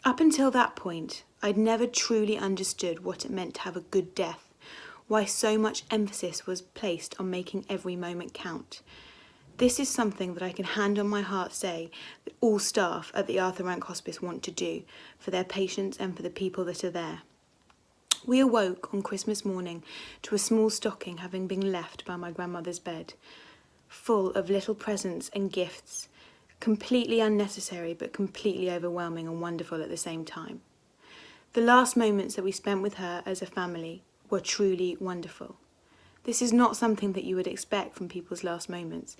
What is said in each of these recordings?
Up until that point, I'd never truly understood what it meant to have a good death, why so much emphasis was placed on making every moment count. This is something that I can hand on my heart say that all staff at the Arthur Rank Hospice want to do for their patients and for the people that are there. We awoke on Christmas morning to a small stocking having been left by my grandmother's bed, full of little presents and gifts, completely unnecessary but completely overwhelming and wonderful at the same time. The last moments that we spent with her as a family were truly wonderful. This is not something that you would expect from people's last moments,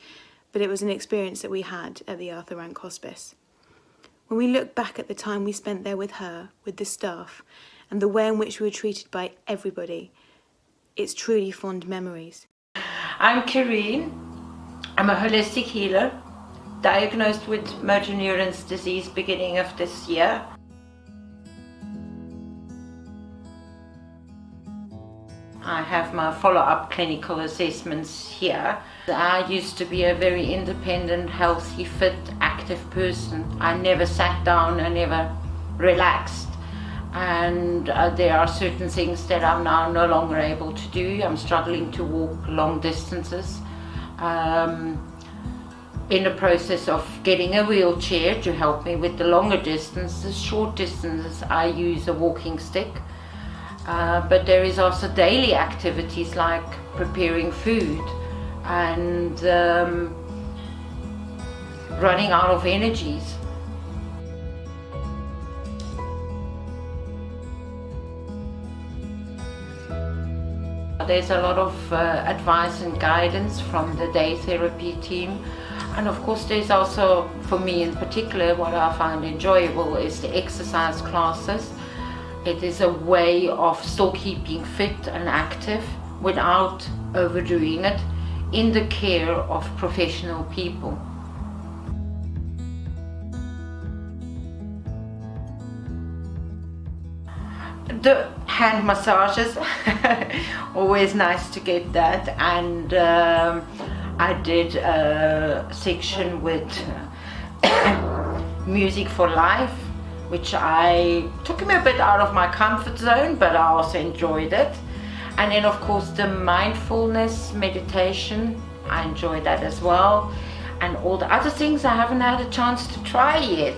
but it was an experience that we had at the Arthur Rank Hospice. When we look back at the time we spent there with her, with the staff, and the way in which we were treated by everybody, it's truly fond memories. I'm Kathryn. I'm a holistic healer, diagnosed with motor neurons disease beginning of this year. I have my follow-up clinical assessments here. I used to be a very independent, healthy, fit, active person. I never sat down, I never relaxed. And there are certain things that I'm now no longer able to do. I'm struggling to walk long distances. In the process of getting a wheelchair to help me with the longer distances. Short distances I use a walking stick. But there is also daily activities like preparing food and running out of energies. There's a lot of advice and guidance from the day therapy team. And of course there's also, for me in particular, what I find enjoyable is the exercise classes. It is a way of still keeping fit and active without overdoing it in the care of professional people. The hand massages, always nice to get that, and I did a section with Music for Life, which took me a bit out of my comfort zone, but I also enjoyed it. And then of course the mindfulness meditation, I enjoyed that as well. And all the other things I haven't had a chance to try yet.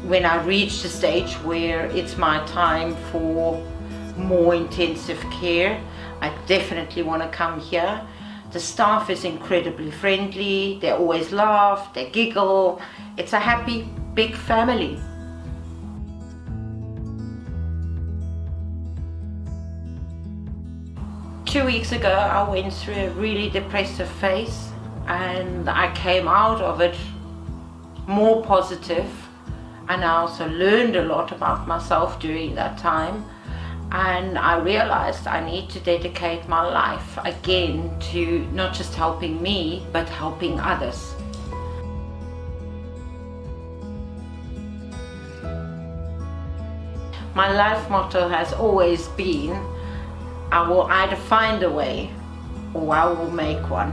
When I reach the stage where it's my time for more intensive care, I definitely want to come here. The staff is incredibly friendly, they always laugh, they giggle. It's a happy, big family. Two weeks ago, I went through a really depressive phase and I came out of it more positive, and I also learned a lot about myself during that time. And I realized I need to dedicate my life again to not just helping me, but helping others. My life motto has always been, I will either find a way or I will make one.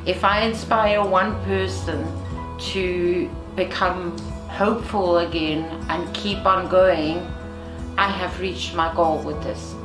If I inspire one person to become hopeful again and keep on going, I have reached my goal with this.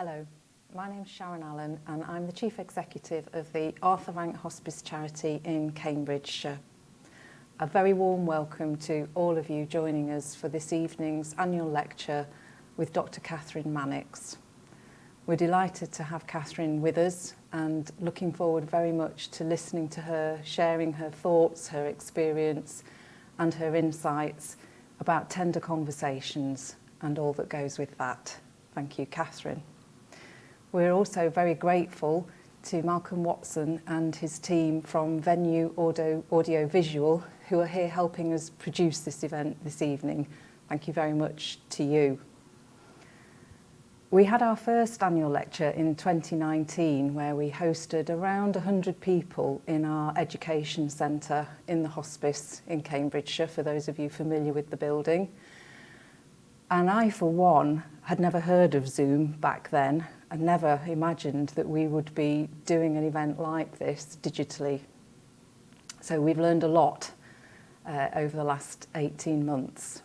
Hello, my name's Sharon Allen and I'm the Chief Executive of the Arthur Rank Hospice charity in Cambridgeshire. A very warm welcome to all of you joining us for this evening's annual lecture with Dr. Kathryn Mannix. We're delighted to have Kathryn with us and looking forward very much to listening to her, sharing her thoughts, her experience and her insights about tender conversations and all that goes with that. Thank you, Kathryn. We're also very grateful to Malcolm Watson and his team from Venue Audio Visual who are here helping us produce this event this evening. Thank you very much to you. We had our first annual lecture in 2019 where we hosted around 100 people in our education centre in the Hospice in Cambridgeshire, for those of you familiar with the building. And I, for one, had never heard of Zoom back then and never imagined that we would be doing an event like this digitally. So we've learned a lot over the last 18 months.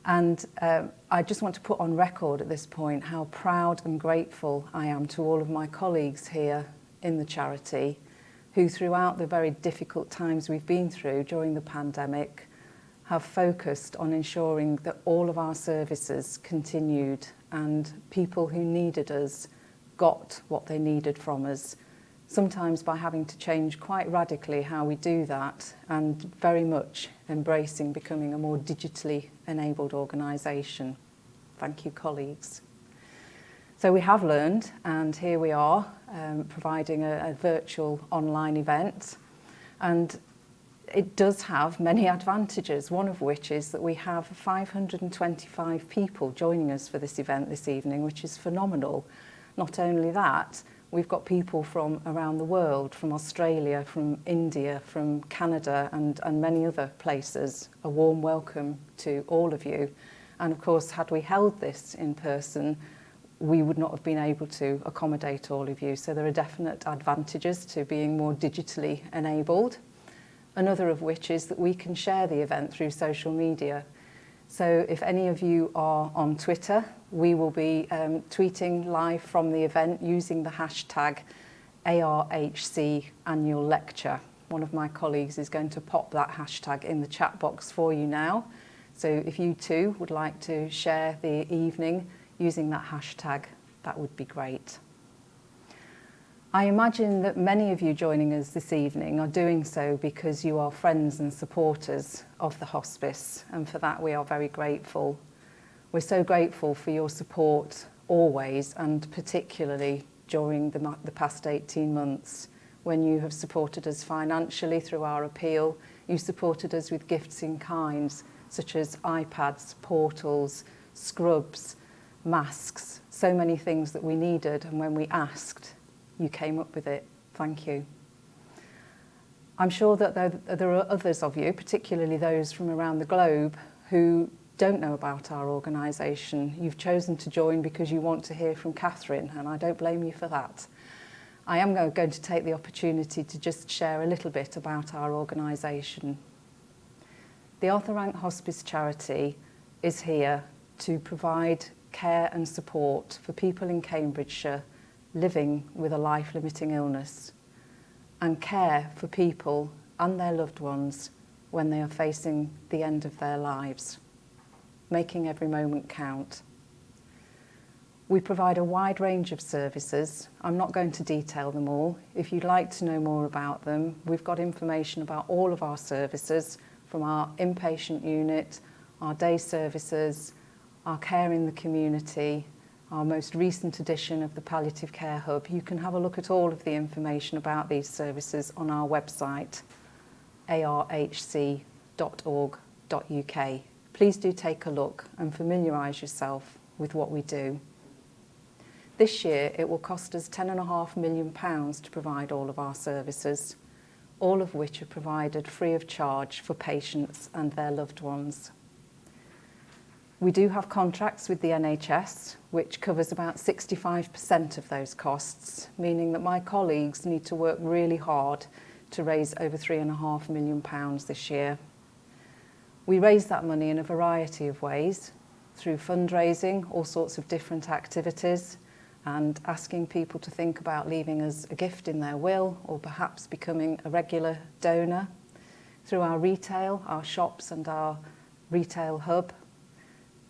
And I just want to put on record at this point how proud and grateful I am to all of my colleagues here in the charity who throughout the very difficult times we've been through during the pandemic have focused on ensuring that all of our services continued and people who needed us got what they needed from us, sometimes by having to change quite radically how we do that and very much embracing becoming a more digitally enabled organisation. Thank you, colleagues. So we have learned, and here we are providing a virtual online event, and it does have many advantages, one of which is that we have 525 people joining us for this event this evening, which is phenomenal. Not only that, we've got people from around the world, from Australia, from India, from Canada and many other places. A warm welcome to all of you. And of course, had we held this in person, we would not have been able to accommodate all of you. So there are definite advantages to being more digitally enabled. Another of which is that we can share the event through social media. So if any of you are on Twitter, we will be tweeting live from the event using the hashtag ARHC Annual Lecture. One of my colleagues is going to pop that hashtag in the chat box for you now. So if you too would like to share the evening using that hashtag, that would be great. I imagine that many of you joining us this evening are doing so because you are friends and supporters of the Hospice, and for that we are very grateful. We're so grateful for your support always, and particularly during the past 18 months when you have supported us financially through our appeal. You supported us with gifts in kinds such as iPads, portals, scrubs, masks, so many things that we needed, and when we asked, you came up with it. Thank you. I'm sure that there are others of you, particularly those from around the globe, who don't know about our organisation. You've chosen to join because you want to hear from Kathryn, and I don't blame you for that. I am going to take the opportunity to just share a little bit about our organisation. The Arthur Rank Hospice charity is here to provide care and support for people in Cambridgeshire living with a life-limiting illness, and care for people and their loved ones when they are facing the end of their lives, making every moment count. We provide a wide range of services. I'm not going to detail them all. If you'd like to know more about them, we've got information about all of our services, from our inpatient unit, our day services, our care in the community, our most recent edition of the Palliative Care Hub. You can have a look at all of the information about these services on our website, arhc.org.uk. Please do take a look and familiarise yourself with what we do. This year it will cost us £10.5 million to provide all of our services, all of which are provided free of charge for patients and their loved ones. We do have contracts with the NHS, which covers about 65% of those costs, meaning that my colleagues need to work really hard to raise over £3.5 million this year. We raise that money in a variety of ways, through fundraising, all sorts of different activities, and asking people to think about leaving us a gift in their will or perhaps becoming a regular donor through our retail, our shops and our retail hub,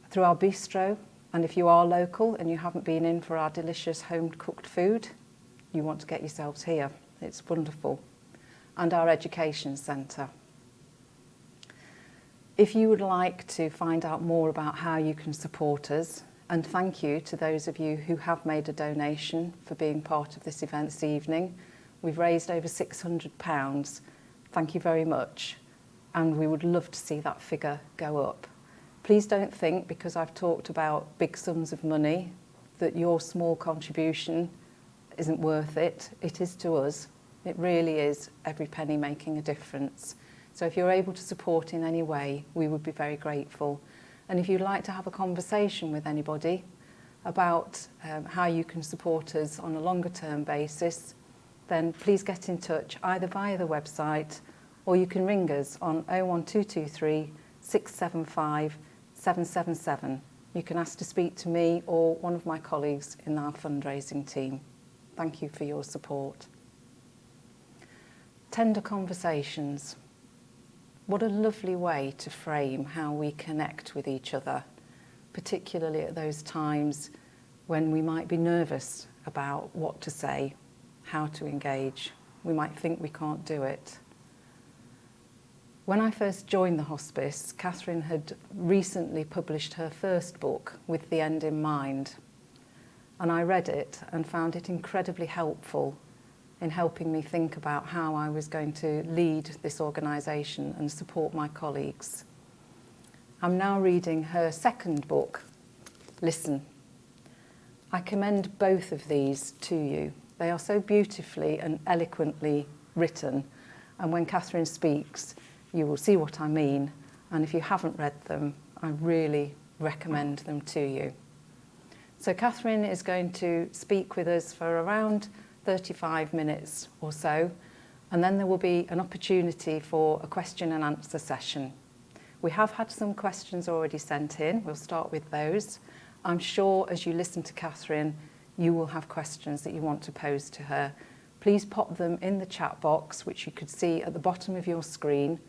through our bistro, and if you are local and you haven't been in for our delicious home-cooked food, you want to get yourselves here. It's wonderful. And our education centre. If you would like to find out more about how you can support us, and thank you to those of you who have made a donation for being part of this event this evening. We've raised over £600. Thank you very much. And we would love to see that figure go up. Please don't think, because I've talked about big sums of money, that your small contribution isn't worth it. It is to us. It really is, every penny making a difference. So if you're able to support in any way, we would be very grateful. And if you'd like to have a conversation with anybody about how you can support us on a longer term basis, then please get in touch either via the website or you can ring us on 01223 675 777. You can ask to speak to me or one of my colleagues in our fundraising team. Thank you for your support. Tender conversations. What a lovely way to frame how we connect with each other, particularly at those times when we might be nervous about what to say, how to engage. We might think we can't do it. When I first joined the hospice, Kathryn had recently published her first book, With the End in Mind, and I read it and found it incredibly helpful in helping me think about how I was going to lead this organisation and support my colleagues. I'm now reading her second book, Listen. I commend both of these to you. They are so beautifully and eloquently written, and when Kathryn speaks, you will see what I mean, and if you haven't read them, I really recommend them to you. So Kathryn is going to speak with us for around 35 minutes or so, and then there will be an opportunity for a question and answer session. We have had some questions already sent in. We'll start with those. I'm sure as you listen to Kathryn, you will have questions that you want to pose to her. Please pop them in the chat box, which you could see at the bottom of your screen.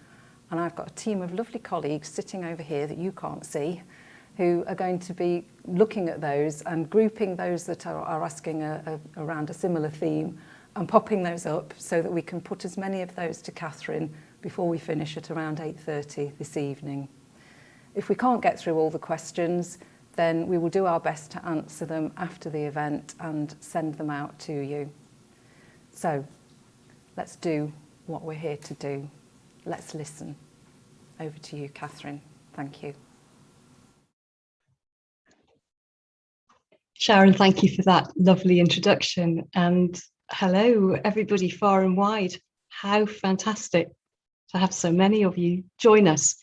And I've got a team of lovely colleagues sitting over here that you can't see, who are going to be looking at those and grouping those that are asking around a similar theme and popping those up so that we can put as many of those to Kathryn before we finish at around 8:30 this evening. If we can't get through all the questions, then we will do our best to answer them after the event and send them out to you. So let's do what we're here to do. Let's listen. Over to you, Kathryn. Thank you. Sharon, thank you for that lovely introduction, and hello everybody far and wide. How fantastic to have so many of you join us.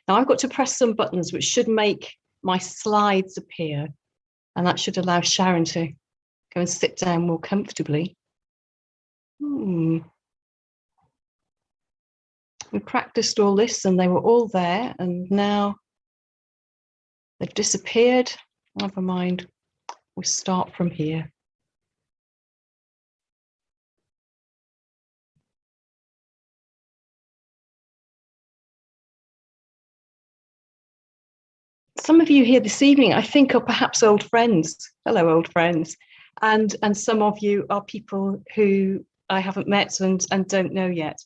Now I've got to press some buttons which should make my slides appear, and that should allow Sharon to go and sit down more comfortably. We practiced all this and they were all there, and now they've disappeared. Never mind. We'll start from here. Some of you here this evening, I think, are perhaps old friends. Hello, old friends. And some of you are people who I haven't met and don't know yet.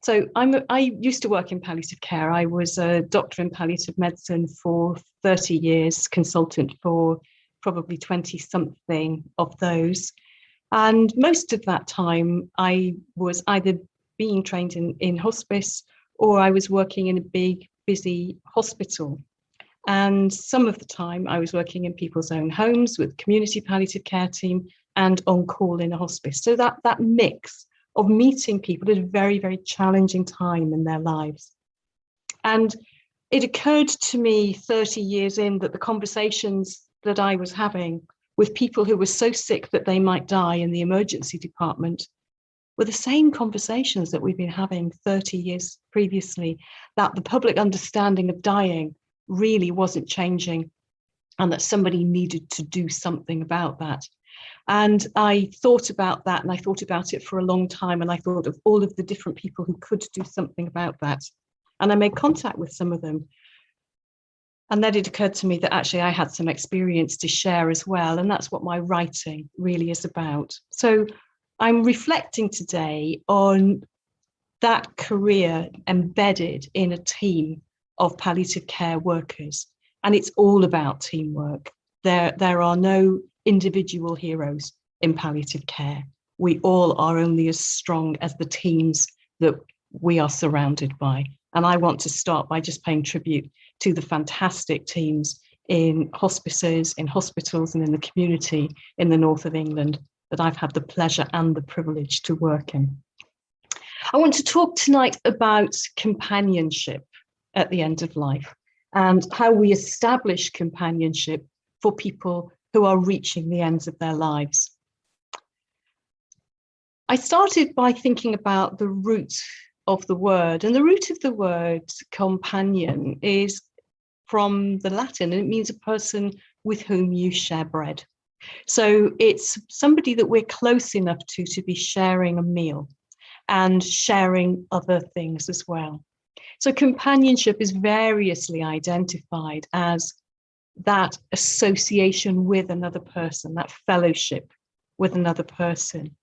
So I used to work in palliative care. I was a doctor in palliative medicine for 30 years, consultant for probably 20 something of those. And most of that time I was either being trained in hospice or I was working in a big, busy hospital. And some of the time I was working in people's own homes with community palliative care team and on call in a hospice. So that mix of meeting people at a very, very challenging time in their lives. And it occurred to me 30 years in that the conversations that I was having with people who were so sick that they might die in the emergency department were the same conversations that we've been having 30 years previously, that the public understanding of dying really wasn't changing and that somebody needed to do something about that. And I thought about that, and I thought about it for a long time, and I thought of all of the different people who could do something about that. And I made contact with some of them. And then it occurred to me that actually I had some experience to share as well. And that's what my writing really is about. So I'm reflecting today on that career embedded in a team of palliative care workers. And it's all about teamwork. There are no individual heroes in palliative care. We all are only as strong as the teams that we are surrounded by. And I want to start by just paying tribute to the fantastic teams in hospices, in hospitals, and in the community in the north of England that I've had the pleasure and the privilege to work in. I want to talk tonight about companionship at the end of life and how we establish companionship for people who are reaching the ends of their lives. I started by thinking about the root of the word, and the root of the word companion is from the Latin, and it means a person with whom you share bread. So it's somebody that we're close enough to be sharing a meal and sharing other things as well. So companionship is variously identified as that association with another person, that fellowship with another person.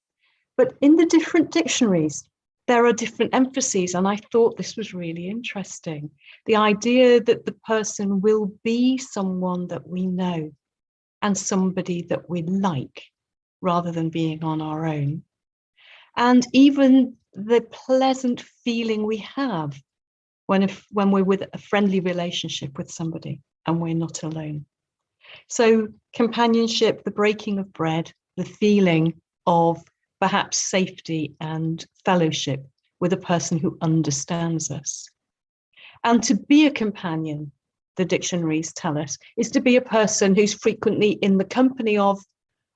But in the different dictionaries, there are different emphases, and I thought this was really interesting. The idea that the person will be someone that we know and somebody that we like, rather than being on our own. And even the pleasant feeling we have when we're with a friendly relationship with somebody and we're not alone. So companionship, the breaking of bread, the feeling of perhaps safety and fellowship with a person who understands us. And to be a companion, the dictionaries tell us, is to be a person who's frequently in the company of,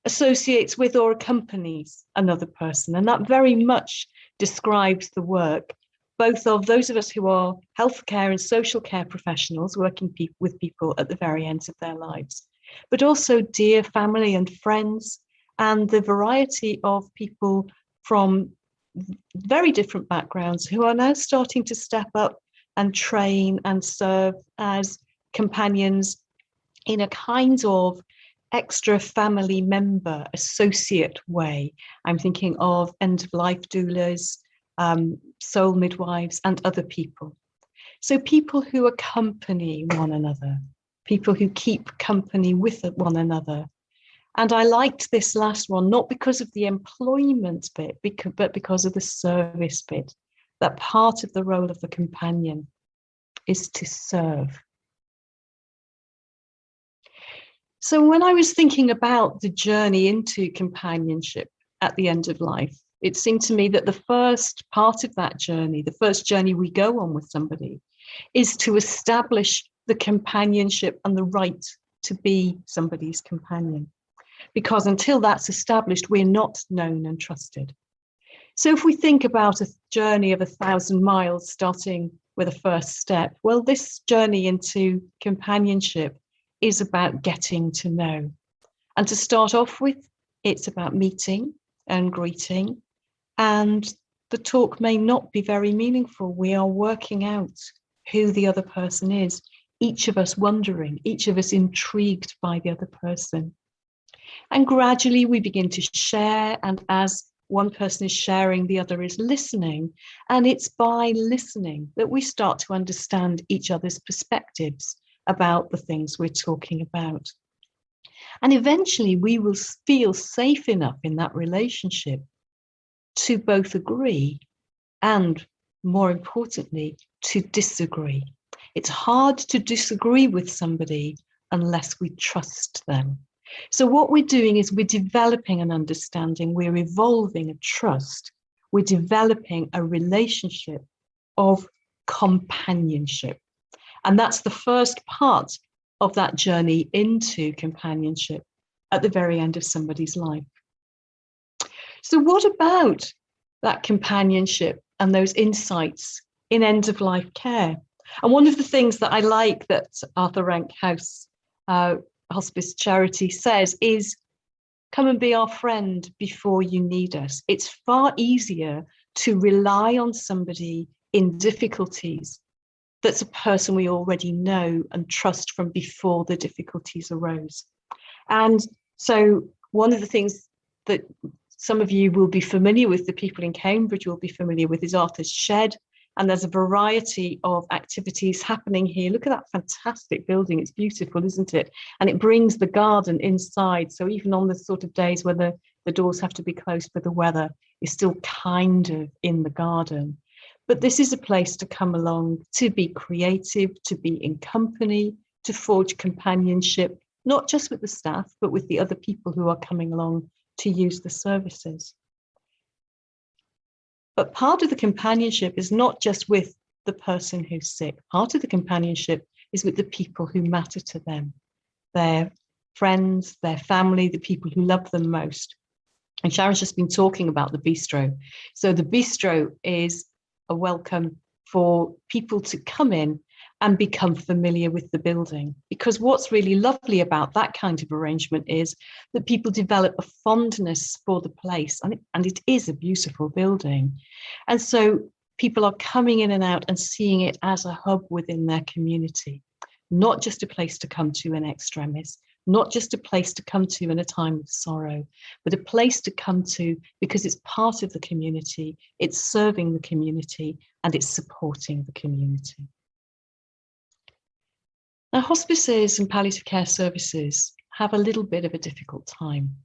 associates with, or accompanies another person. And that very much describes the work, both of those of us who are healthcare and social care professionals working with people at the very ends of their lives, but also dear family and friends, and the variety of people from very different backgrounds who are now starting to step up and train and serve as companions in a kind of extra family member associate way. I'm thinking of end-of-life doulas, soul midwives, and other people. So people who accompany one another, people who keep company with one another. And I liked this last one, not because of the employment bit, but because of the service bit, that part of the role of the companion is to serve. So when I was thinking about the journey into companionship at the end of life, it seemed to me that the first part of that journey, the first journey we go on with somebody, is to establish the companionship and the right to be somebody's companion. Because until that's established, we're not known and trusted. So if we think about a journey of 1,000 miles, starting with a first step, well, this journey into companionship is about getting to know. And to start off with, it's about meeting and greeting. And the talk may not be very meaningful. We are working out who the other person is, each of us wondering, each of us intrigued by the other person. And gradually we begin to share, and as one person is sharing, the other is listening. And it's by listening that we start to understand each other's perspectives about the things we're talking about. And eventually we will feel safe enough in that relationship to both agree and, more importantly, to disagree. It's hard to disagree with somebody unless we trust them. So what we're doing is we're developing an understanding, we're evolving a trust, we're developing a relationship of companionship. And that's the first part of that journey into companionship at the very end of somebody's life. So what about that companionship and those insights in end-of-life care? And one of the things that I like that Arthur Rank House Hospice Charity says is come and be our friend before you need us. It's far easier to rely on somebody in difficulties that's a person we already know and trust from before the difficulties arose. And so one of the things that some of you will be familiar with, the people in Cambridge will be familiar with, is Arthur's Shed. And there's a variety of activities happening here. Look at that fantastic building. It's beautiful, isn't it? And it brings the garden inside. So even on the sort of days where the doors have to be closed for the weather, you're still kind of in the garden. But this is a place to come along, to be creative, to be in company, to forge companionship, not just with the staff, but with the other people who are coming along to use the services. But part of the companionship is not just with the person who's sick. Part of the companionship is with the people who matter to them, their friends, their family, the people who love them most. And Sharon's just been talking about the bistro. So the bistro is a welcome for people to come in and become familiar with the building. Because what's really lovely about that kind of arrangement is that people develop a fondness for the place, and it is a beautiful building. And so people are coming in and out and seeing it as a hub within their community, not just a place to come to in extremis, not just a place to come to in a time of sorrow, but a place to come to because it's part of the community, it's serving the community, and it's supporting the community. Now, hospices and palliative care services have a little bit of a difficult time.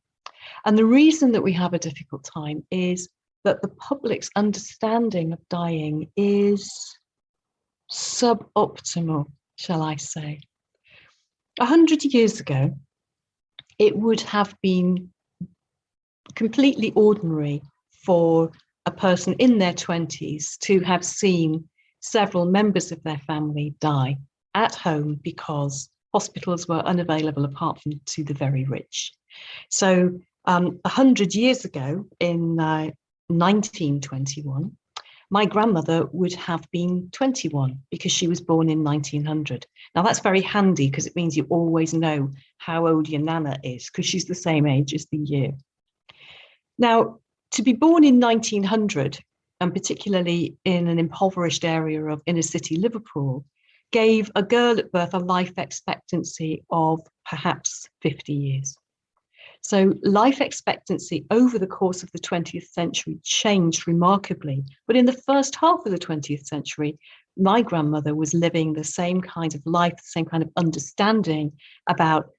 And the reason that we have a difficult time is that the public's understanding of dying is suboptimal, shall I say. 100 years ago, it would have been completely ordinary for a person in their 20s to have seen several members of their family die at home because hospitals were unavailable apart from to the very rich. So 100 years ago, in 1921, my grandmother would have been 21 because she was born in 1900. Now that's very handy because it means you always know how old your nana is because she's the same age as the year. Now, to be born in 1900, and particularly in an impoverished area of inner city Liverpool, gave a girl at birth a life expectancy of perhaps 50 years. So life expectancy over the course of the 20th century changed remarkably. But in the first half of the 20th century, my grandmother was living the same kind of life, the same kind of understanding about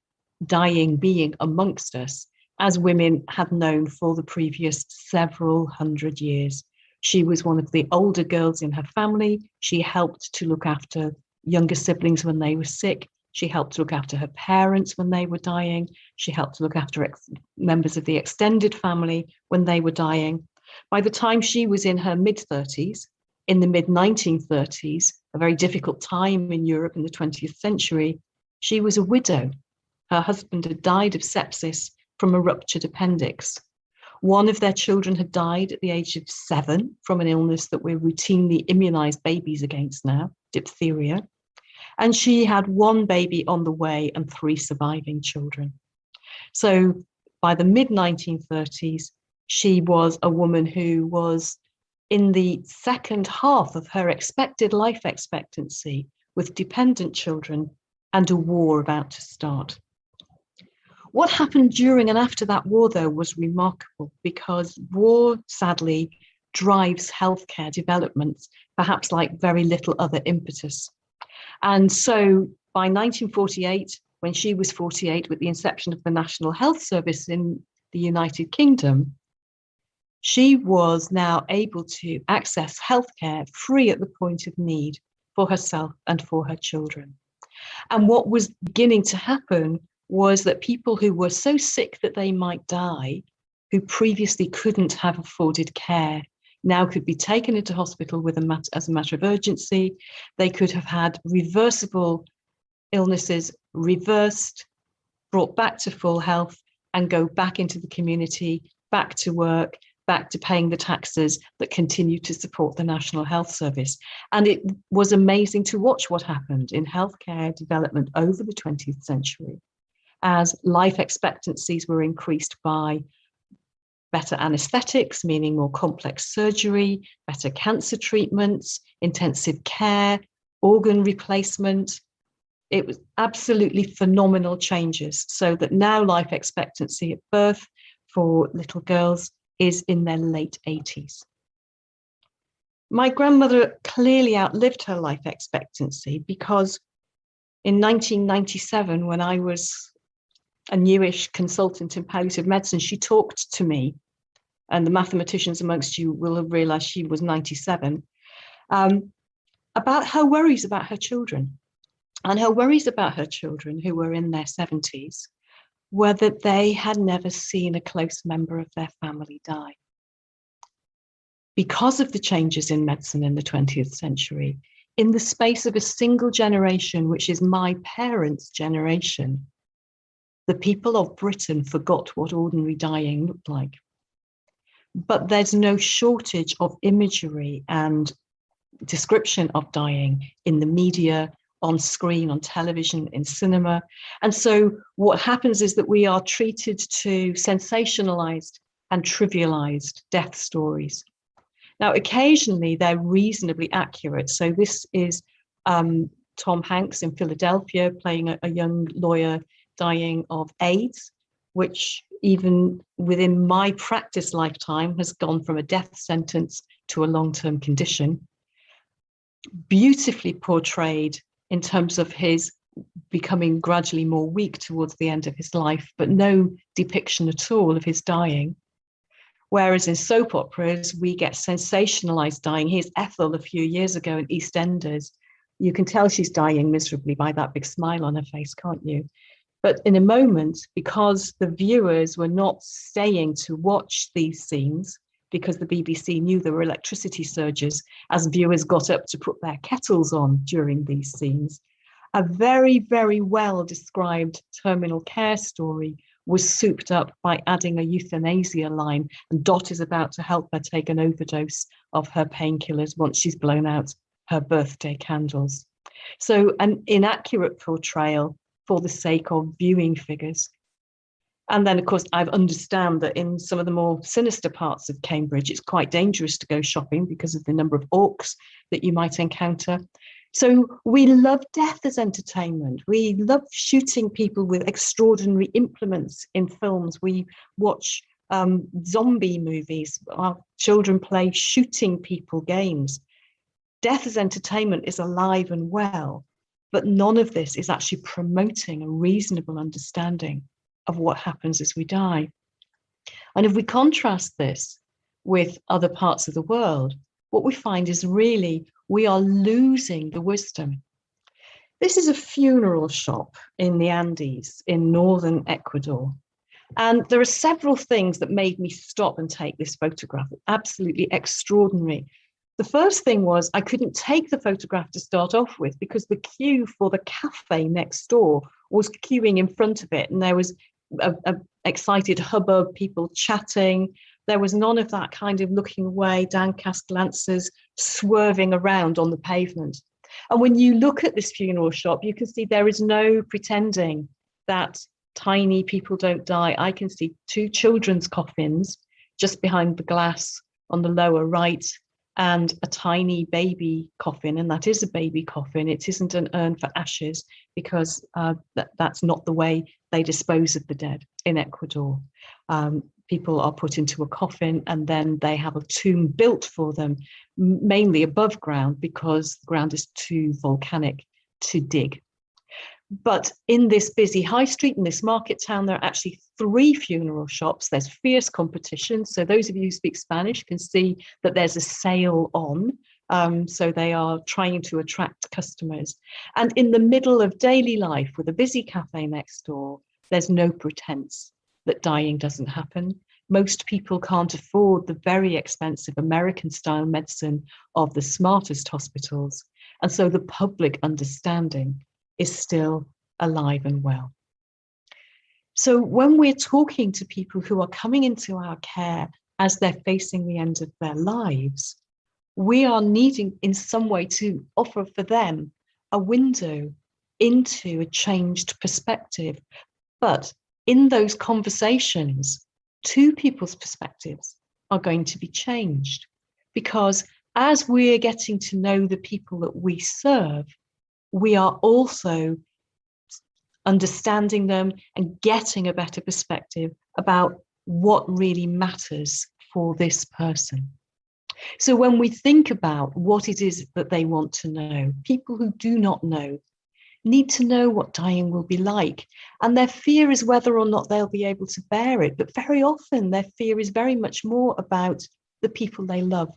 dying being amongst us as women had known for the previous several hundred years. She was one of the older girls in her family. She helped to look after younger siblings when they were sick. She helped to look after her parents when they were dying. She helped to look after members of the extended family when they were dying. By the time she was in her mid-30s, in the mid-1930s, a very difficult time in Europe in the 20th century, she was a widow. Her husband had died of sepsis from a ruptured appendix. One of their children had died at the age of 7 from an illness that we routinely immunize babies against now, diphtheria. And she had 1 baby on the way and 3 surviving children. So by the mid-1930s, she was a woman who was in the second half of her expected life expectancy with dependent children and a war about to start. What happened during and after that war, though, was remarkable because war, sadly, drives healthcare developments, perhaps like very little other impetus. And so by 1948, when she was 48, with the inception of the National Health Service in the United Kingdom, she was now able to access healthcare free at the point of need for herself and for her children. And what was beginning to happen was that people who were so sick that they might die, who previously couldn't have afforded care, now could be taken into hospital as a matter of urgency. They could have had reversible illnesses reversed, brought back to full health, and go back into the community, back to work, back to paying the taxes that continue to support the National Health Service. And it was amazing to watch what happened in healthcare development over the 20th century as life expectancies were increased by better anesthetics, meaning more complex surgery, better cancer treatments, intensive care, organ replacement. It was absolutely phenomenal changes, so that now life expectancy at birth for little girls is in their late 80s. My grandmother clearly outlived her life expectancy, because in 1997, when I was a newish consultant in palliative medicine, she talked to me, and the mathematicians amongst you will have realized she was 97, about her worries about her children. And her worries about her children, who were in their 70s, were that they had never seen a close member of their family die. Because of the changes in medicine in the 20th century, in the space of a single generation, which is my parents' generation, the people of Britain forgot what ordinary dying looked like. But there's no shortage of imagery and description of dying in the media, on screen, on television, in cinema. And so what happens is that we are treated to sensationalized and trivialized death stories. Now, occasionally they're reasonably accurate. So this is Tom Hanks in Philadelphia playing a young lawyer dying of AIDS, which even within my practice lifetime has gone from a death sentence to a long-term condition. Beautifully portrayed in terms of his becoming gradually more weak towards the end of his life, but no depiction at all of his dying. Whereas in soap operas, we get sensationalized dying. Here's Ethel a few years ago in EastEnders. You can tell she's dying miserably by that big smile on her face, can't you? But in a moment, because the viewers were not staying to watch these scenes, because the BBC knew there were electricity surges as viewers got up to put their kettles on during these scenes, a very, very well described terminal care story was souped up by adding a euthanasia line, and Dot is about to help her take an overdose of her painkillers once she's blown out her birthday candles. So an inaccurate portrayal for the sake of viewing figures. And then, of course, I understand that in some of the more sinister parts of Cambridge, it's quite dangerous to go shopping because of the number of orcs that you might encounter. So we love death as entertainment. We love shooting people with extraordinary implements in films. We watch zombie movies. Our children play shooting people games. Death as entertainment is alive and well, but none of this is actually promoting a reasonable understanding of what happens as we die. And if we contrast this with other parts of the world, what we find is really we are losing the wisdom. This is a funeral shop in the Andes in northern Ecuador. And there are several things that made me stop and take this photograph. Absolutely extraordinary. The first thing was I couldn't take the photograph to start off with because the queue for the cafe next door was queuing in front of it. And there was a excited hubbub, people chatting. There was none of that kind of looking away, downcast glances, swerving around on the pavement. And when you look at this funeral shop, you can see there is no pretending that tiny people don't die. I can see two children's coffins just behind the glass on the lower right, and a tiny baby coffin, and that is a baby coffin. It isn't an urn for ashes because that's not the way they dispose of the dead in Ecuador. People are put into a coffin and then they have a tomb built for them, mainly above ground because the ground is too volcanic to dig. But in this busy high street, in this market town, there are actually 3 funeral shops. There's fierce competition. So those of you who speak Spanish can see that there's a sale on. So they are trying to attract customers. And in the middle of daily life with a busy cafe next door, there's no pretense that dying doesn't happen. Most people can't afford the very expensive American-style medicine of the smartest hospitals. And so the public understanding is still alive and well. So when we're talking to people who are coming into our care as they're facing the end of their lives, we are needing in some way to offer for them a window into a changed perspective. But in those conversations, two people's perspectives are going to be changed, because as we're getting to know the people that we serve, we are also understanding them and getting a better perspective about what really matters for this person. So when we think about what it is that they want to know, people who do not know need to know what dying will be like. And their fear is whether or not they'll be able to bear it. But very often their fear is very much more about the people they love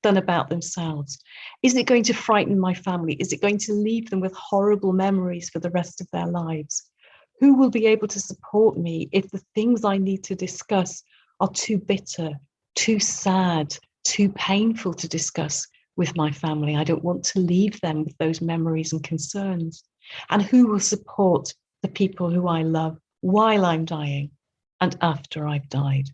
than about themselves. Is it going to frighten my family? Is it going to leave them with horrible memories for the rest of their lives? Who will be able to support me if the things I need to discuss are too bitter, too sad, too painful to discuss with my family? I don't want to leave them with those memories and concerns. And who will support the people who I love while I'm dying and after I've died?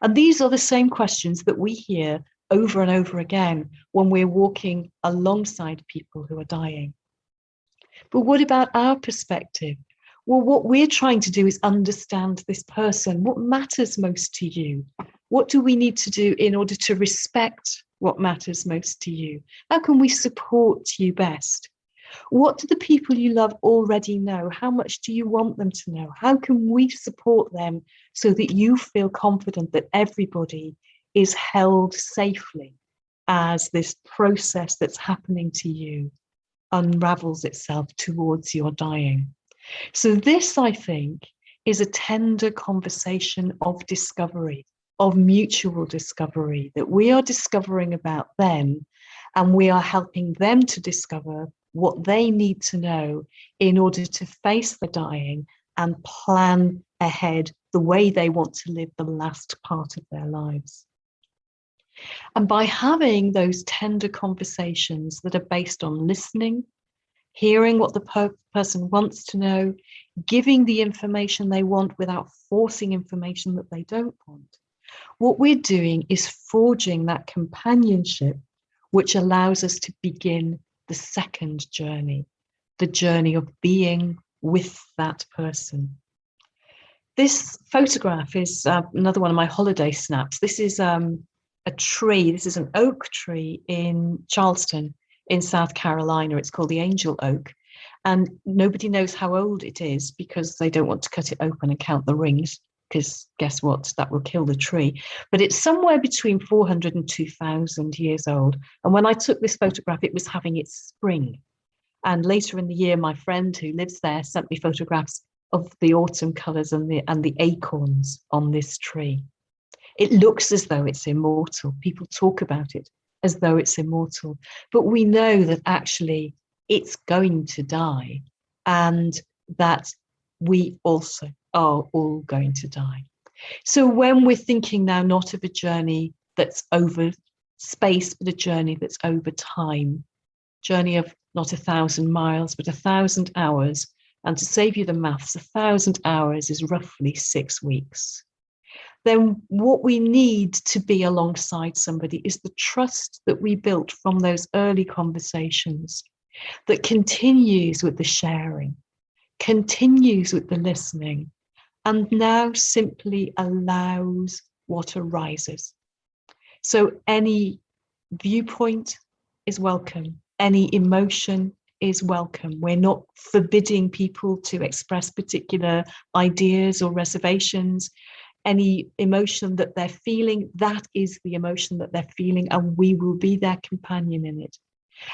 And these are the same questions that we hear over and over again when we're walking alongside people who are dying. But what about our perspective? Well, what we're trying to do is understand this person. What matters most to you? What do we need to do in order to respect what matters most to you? How can we support you best? What do the people you love already know? How much do you want them to know? How can we support them so that you feel confident that everybody is held safely as this process that's happening to you unravels itself towards your dying? So this, I think, is a tender conversation of discovery, of mutual discovery, that we are discovering about them, and we are helping them to discover what they need to know in order to face the dying and plan ahead the way they want to live the last part of their lives. And by having those tender conversations that are based on listening, hearing what the person wants to know, giving the information they want without forcing information that they don't want, what we're doing is forging that companionship which allows us to begin the second journey, the journey of being with that person. This photograph is another one of my holiday snaps. This is a tree. This is an oak tree in Charleston in South Carolina. It's called the angel oak. And nobody knows how old it is because they don't want to cut it open and count the rings, because guess what? That will kill the tree. But it's somewhere between 400 and 2,000 years old. And when I took this photograph, it was having its spring. And later in the year, my friend who lives there sent me photographs of the autumn colours and the acorns on this tree. It looks as though it's immortal. People talk about it as though it's immortal. But we know that actually it's going to die, and that we also are all going to die. So when we're thinking now not of a journey that's over space, but a journey that's over time, journey of not 1,000 miles, but 1,000 hours. And to save you the maths, 1,000 hours is roughly 6 weeks. Then what we need to be alongside somebody is the trust that we built from those early conversations, that continues with the sharing, continues with the listening, and now simply allows what arises. So any viewpoint is welcome. Any emotion is welcome. We're not forbidding people to express particular ideas or reservations. Any emotion that they're feeling, that is the emotion that they're feeling, and we will be their companion in it.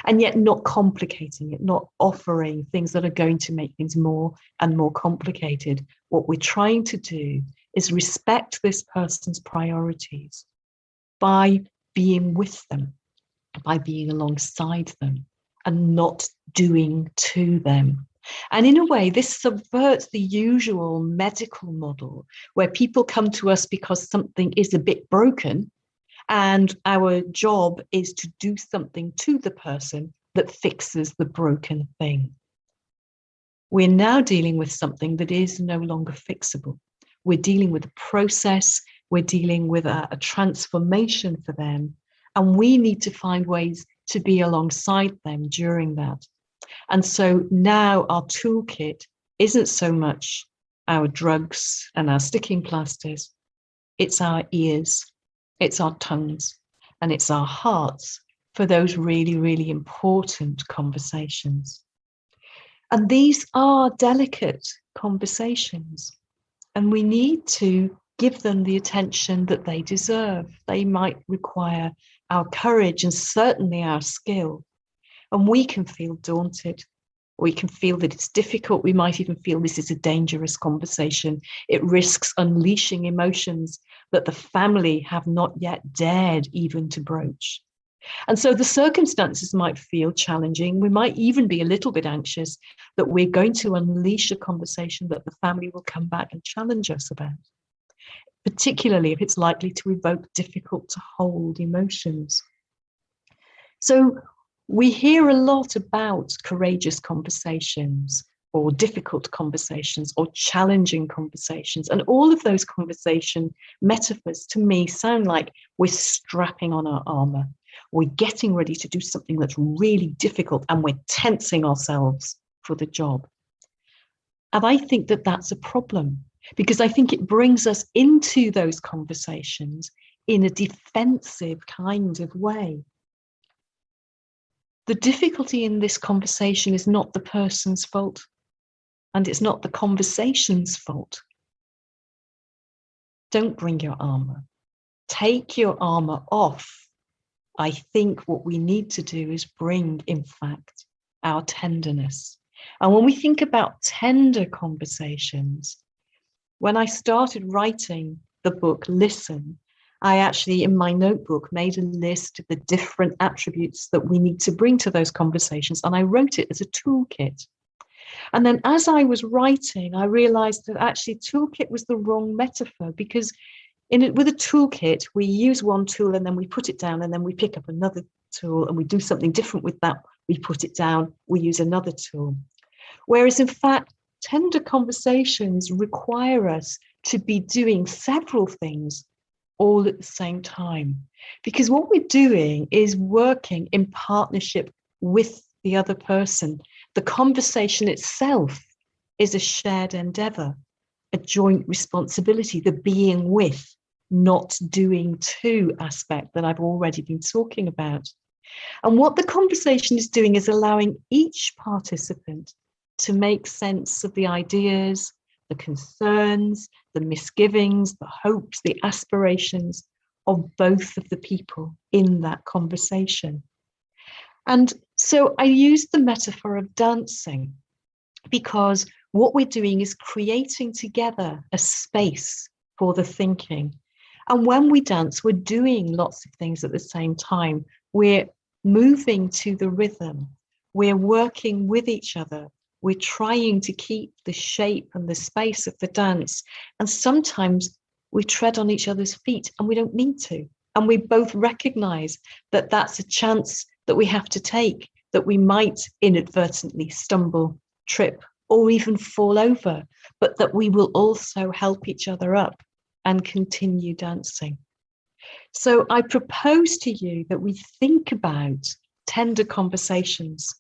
And yet not complicating it, not offering things that are going to make things more and more complicated. What we're trying to do is respect this person's priorities by being with them, by being alongside them, and not doing to them. And in a way, this subverts the usual medical model where people come to us because something is a bit broken, and our job is to do something to the person that fixes the broken thing. We're now dealing with something that is no longer fixable. We're dealing with a process, we're dealing with a transformation for them, and we need to find ways to be alongside them during that. And so now our toolkit isn't so much our drugs and our sticking plasters. It's our ears, it's our tongues, and it's our hearts for those really, really important conversations. And these are delicate conversations, and we need to give them the attention that they deserve. They might require our courage and certainly our skill. And we can feel daunted. We can feel that it's difficult. We might even feel this is a dangerous conversation. It risks unleashing emotions that the family have not yet dared even to broach. And so the circumstances might feel challenging. We might even be a little bit anxious that we're going to unleash a conversation that the family will come back and challenge us about, particularly if it's likely to evoke difficult to hold emotions. So we hear a lot about courageous conversations or difficult conversations or challenging conversations. And all of those conversation metaphors to me sound like we're strapping on our armor. We're getting ready to do something that's really difficult and we're tensing ourselves for the job. And I think that that's a problem, because I think it brings us into those conversations in a defensive kind of way. The difficulty in this conversation is not the person's fault, and it's not the conversation's fault. Don't bring your armor. Take your armor off. I think what we need to do is bring, in fact, our tenderness. And when we think about tender conversations, when I started writing the book, Listen, I actually, in my notebook, made a list of the different attributes that we need to bring to those conversations, and I wrote it as a toolkit. And then as I was writing, I realized that actually toolkit was the wrong metaphor, because with a toolkit, we use one tool and then we put it down, and then we pick up another tool and we do something different with that. We put it down, we use another tool. Whereas in fact, tender conversations require us to be doing several things all at the same time, because what we're doing is working in partnership with the other person. The conversation itself is a shared endeavor, a joint responsibility, the being with, not doing to aspect that I've already been talking about. And what the conversation is doing is allowing each participant to make sense of the ideas, the concerns, the misgivings, the hopes, the aspirations of both of the people in that conversation. And so I use the metaphor of dancing, because what we're doing is creating together a space for the thinking. And when we dance, we're doing lots of things at the same time. We're moving to the rhythm. We're working with each other. We're trying to keep the shape and the space of the dance. And sometimes we tread on each other's feet and we don't need to. And we both recognize that that's a chance that we have to take, that we might inadvertently stumble, trip, or even fall over, but that we will also help each other up and continue dancing. So I propose to you that we think about tender conversations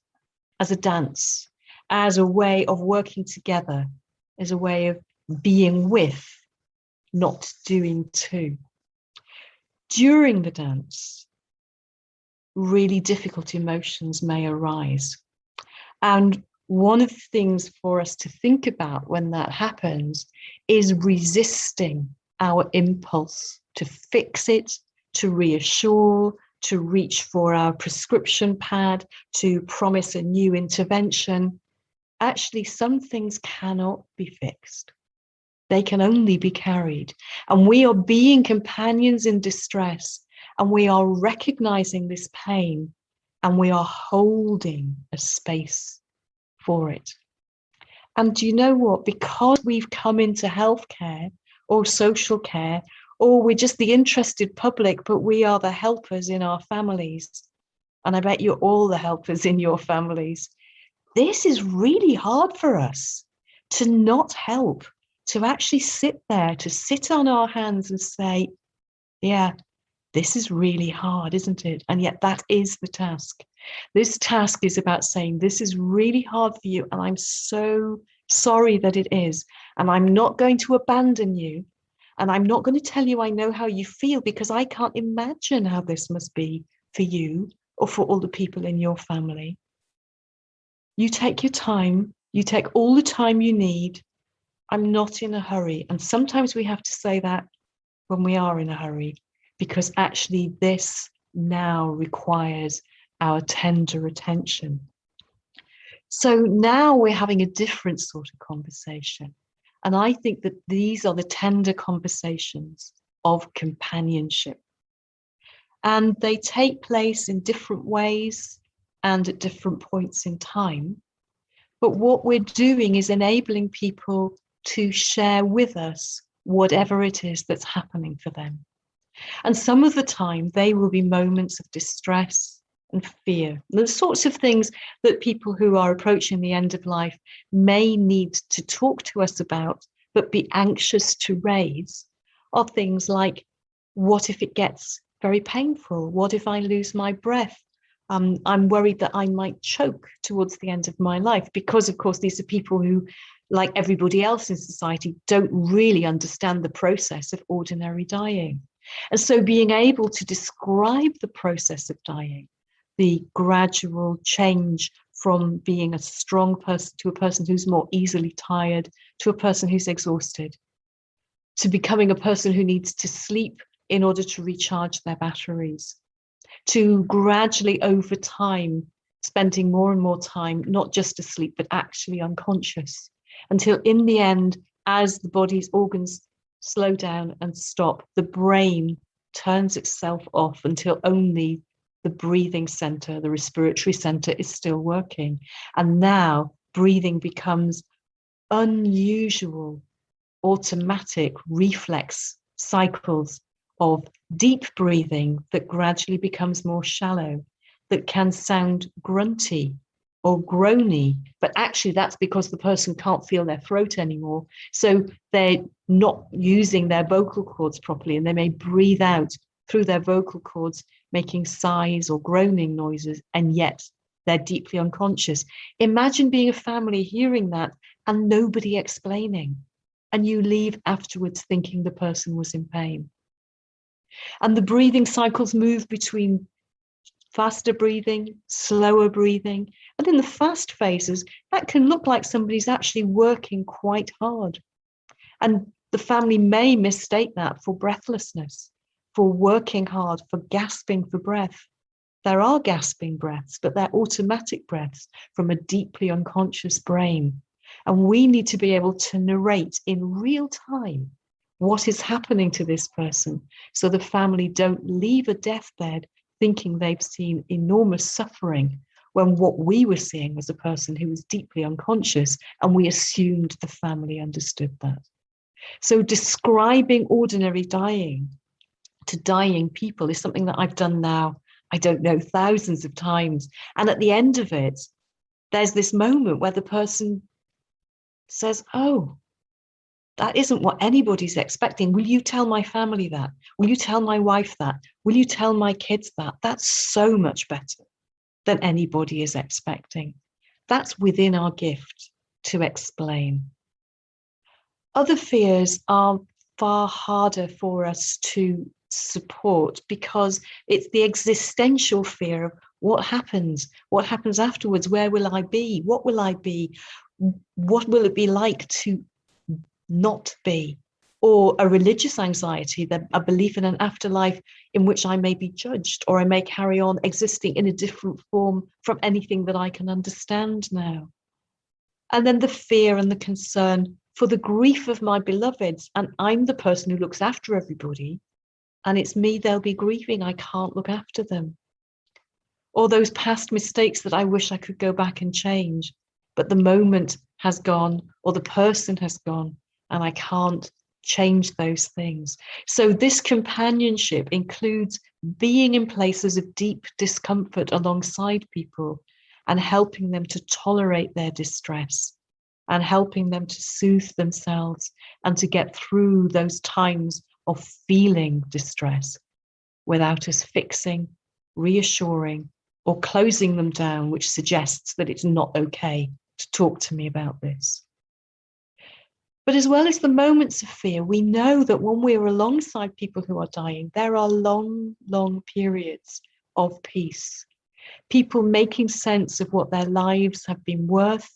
as a dance, as a way of working together, as a way of being with, not doing to. During the dance, really difficult emotions may arise. And one of the things for us to think about when that happens is resisting our impulse to fix it, to reassure, to reach for our prescription pad, to promise a new intervention. Actually, some things cannot be fixed. They can only be carried. And we are being companions in distress, and we are recognizing this pain, and we are holding a space for it. And do you know what? Because we've come into healthcare or social care, or we're just the interested public, but we are the helpers in our families. And I bet you're all the helpers in your families. This is really hard for us to not help, to actually sit there, to sit on our hands and say, yeah, this is really hard, isn't it? And yet that is the task. This task is about saying, this is really hard for you, and I'm so sorry that it is. And I'm not going to abandon you. And I'm not going to tell you I know how you feel, because I can't imagine how this must be for you or for all the people in your family. You take your time. You take all the time you need. I'm not in a hurry. And sometimes we have to say that when we are in a hurry, because actually this now requires our tender attention. So now we're having a different sort of conversation. And I think that these are the tender conversations of companionship. And they take place in different ways and at different points in time. But what we're doing is enabling people to share with us whatever it is that's happening for them. And some of the time, they will be moments of distress and fear. The sorts of things that people who are approaching the end of life may need to talk to us about, but be anxious to raise, are things like, what if it gets very painful? What if I lose my breath? I'm worried that I might choke towards the end of my life, because, of course, these are people who, like everybody else in society, don't really understand the process of ordinary dying. And so being able to describe the process of dying, the gradual change from being a strong person to a person who's more easily tired, to a person who's exhausted, to becoming a person who needs to sleep in order to recharge their batteries, to gradually over time spending more and more time not just asleep but actually unconscious, until in the end, as the body's organs slow down and stop, the brain turns itself off until only the breathing center, the respiratory center, is still working. And now breathing becomes unusual, automatic reflex cycles of deep breathing that gradually becomes more shallow, that can sound grunty or groany, but actually that's because the person can't feel their throat anymore. So they're not using their vocal cords properly, and they may breathe out through their vocal cords, making sighs or groaning noises, and yet they're deeply unconscious. Imagine being a family hearing that and nobody explaining, and you leave afterwards thinking the person was in pain. And the breathing cycles move between faster breathing, slower breathing. And in the fast phases, that can look like somebody's actually working quite hard. And the family may mistake that for breathlessness, for working hard, for gasping for breath. There are gasping breaths, but they're automatic breaths from a deeply unconscious brain. And we need to be able to narrate in real time what is happening to this person, so the family don't leave a deathbed thinking they've seen enormous suffering, when what we were seeing was a person who was deeply unconscious, and we assumed the family understood that. So describing ordinary dying to dying people is something that I've done now, I don't know, thousands of times. And at the end of it, there's this moment where the person says, oh, that isn't what anybody's expecting. Will you tell my family that? Will you tell my wife that? Will you tell my kids that? That's so much better than anybody is expecting. That's within our gift to explain. Other fears are far harder for us to support, because it's the existential fear of what happens afterwards, where will I be, what will I be, what will it be like to not be, or a religious anxiety, that a belief in an afterlife in which I may be judged, or I may carry on existing in a different form from anything that I can understand now. And then the fear and the concern for the grief of my beloveds, and I'm the person who looks after everybody, and it's me they'll be grieving, I can't look after them. Or those past mistakes that I wish I could go back and change, but the moment has gone, or the person has gone, and I can't change those things. So this companionship includes being in places of deep discomfort alongside people, and helping them to tolerate their distress, and helping them to soothe themselves, and to get through those times of feeling distress without us fixing, reassuring, or closing them down, which suggests that it's not okay to talk to me about this. But as well as the moments of fear, we know that when we're alongside people who are dying, there are long, long periods of peace. People making sense of what their lives have been worth,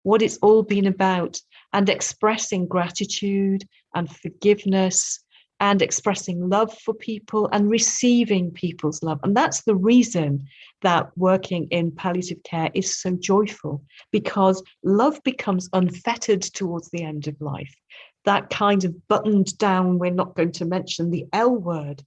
what it's all been about, and expressing gratitude and forgiveness and expressing love for people and receiving people's love. And that's the reason that working in palliative care is so joyful, because love becomes unfettered towards the end of life. That kind of buttoned down, we're not going to mention the L word,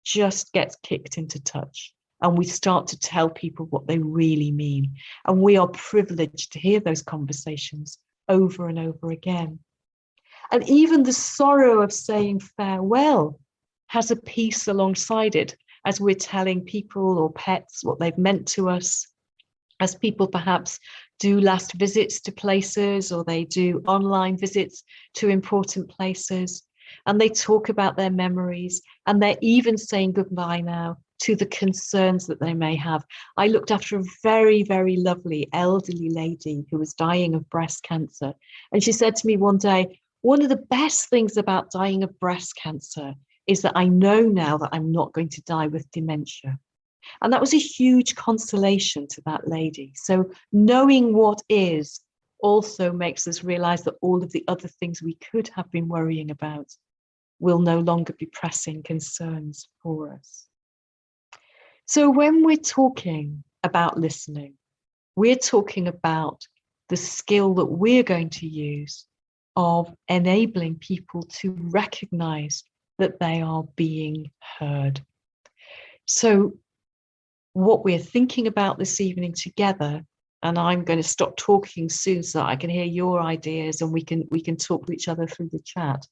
just gets kicked into touch. And we start to tell people what they really mean. And we are privileged to hear those conversations over and over again. And even the sorrow of saying farewell has a peace alongside it, as we're telling people or pets what they've meant to us, as people perhaps do last visits to places, or they do online visits to important places, and they talk about their memories, and they're even saying goodbye now to the concerns that they may have. I looked after a very, very lovely elderly lady who was dying of breast cancer. And she said to me one day, one of the best things about dying of breast cancer is that I know now that I'm not going to die with dementia. And that was a huge consolation to that lady. So knowing what is also makes us realize that all of the other things we could have been worrying about will no longer be pressing concerns for us. So when we're talking about listening, we're talking about the skill that we're going to use of enabling people to recognize that they are being heard. So what we're thinking about this evening together, and I'm going to stop talking soon so that I can hear your ideas and we can talk to each other through the chat.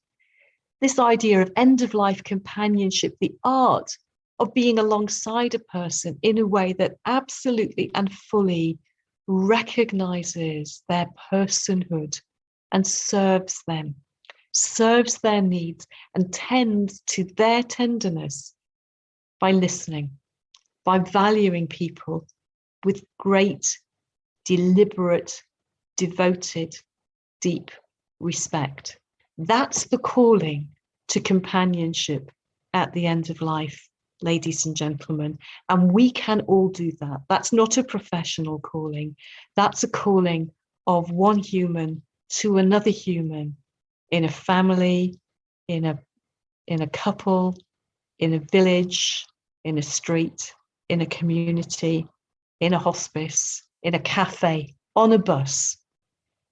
This idea of end-of-life companionship, the art of being alongside a person in a way that absolutely and fully recognizes their personhood and serves them, serves their needs, and tends to their tenderness by listening, by valuing people with great, deliberate, devoted, deep respect. That's the calling to companionship at the end of life, ladies and gentlemen, and we can all do that. That's not a professional calling. That's a calling of one human to another human, in a family, in a couple, in a village, in a street, in a community, in a hospice, in a cafe, on a bus.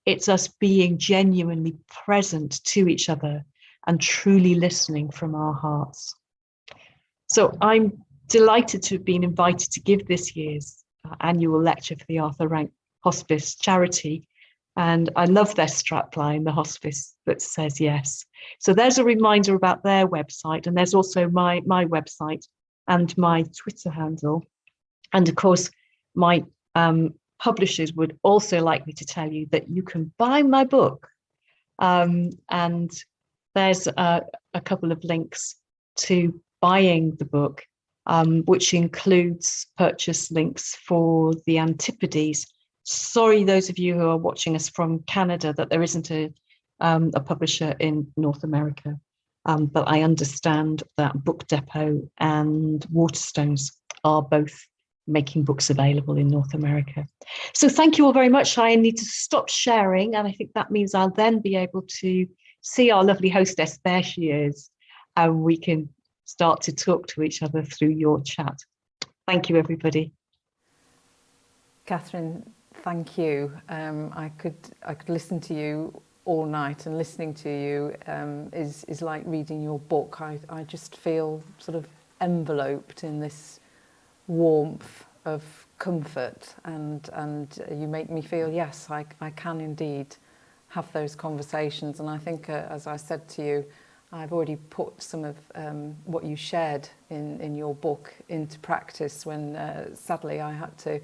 It's us being genuinely present to each other and truly listening from our hearts. So I'm delighted to have been invited to give this year's annual lecture for the Arthur Rank Hospice charity. And I love their strapline, the hospice that says yes. So there's a reminder about their website, and there's also my website and my Twitter handle. And of course, my publishers would also like me to tell you that you can buy my book. And there's a couple of links to buying the book, which includes purchase links for the Antipodes. Sorry, those of you who are watching us from Canada, that there isn't a publisher in North America. But I understand that Book Depot and Waterstones are both making books available in North America. So thank you all very much. I need to stop sharing, and I think that means I'll then be able to see our lovely hostess. There she is, and we can start to talk to each other through your chat. Thank you, everybody. Kathryn, thank you. I could listen to you all night, and listening to you is like reading your book. I just feel sort of enveloped in this warmth of comfort, and you make me feel, yes, I can indeed have those conversations. And I think, as I said to you, I've already put some of what you shared in your book into practice when sadly I had to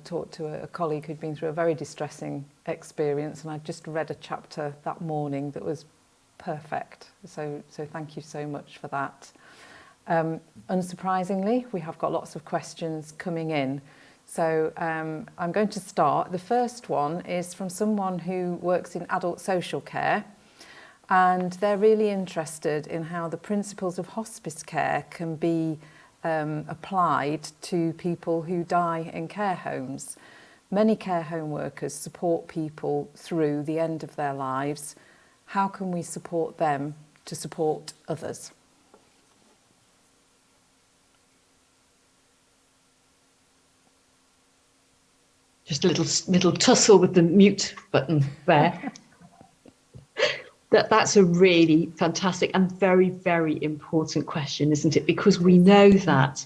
talk to a colleague who'd been through a very distressing experience, and I'd just read a chapter that morning that was perfect. So thank you so much for that. Unsurprisingly, we have got lots of questions coming in. So I'm going to start. The first one is from someone who works in adult social care, and they're really interested in how the principles of hospice care can be applied to people who die in care homes. Many care home workers support people through the end of their lives. How can we support them to support others? Just a little tussle with the mute button there. That's a really fantastic and very, very important question, isn't it? Because we know that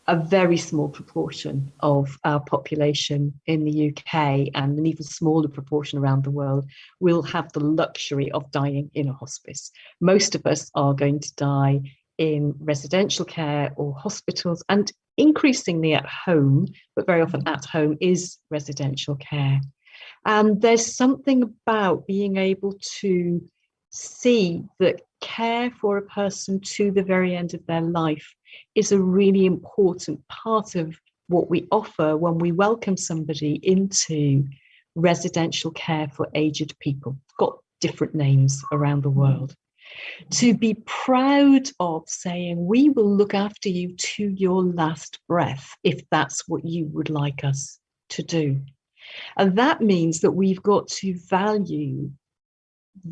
a very small proportion of our population in the UK and an even smaller proportion around the world will have the luxury of dying in a hospice. Most of us are going to die in residential care or hospitals, and increasingly at home, but very often at home is residential care. And there's something about being able to see that care for a person to the very end of their life is a really important part of what we offer when we welcome somebody into residential care for aged people. It's got different names around the world. To be proud of saying, we will look after you to your last breath, if that's what you would like us to do. And that means that we've got to value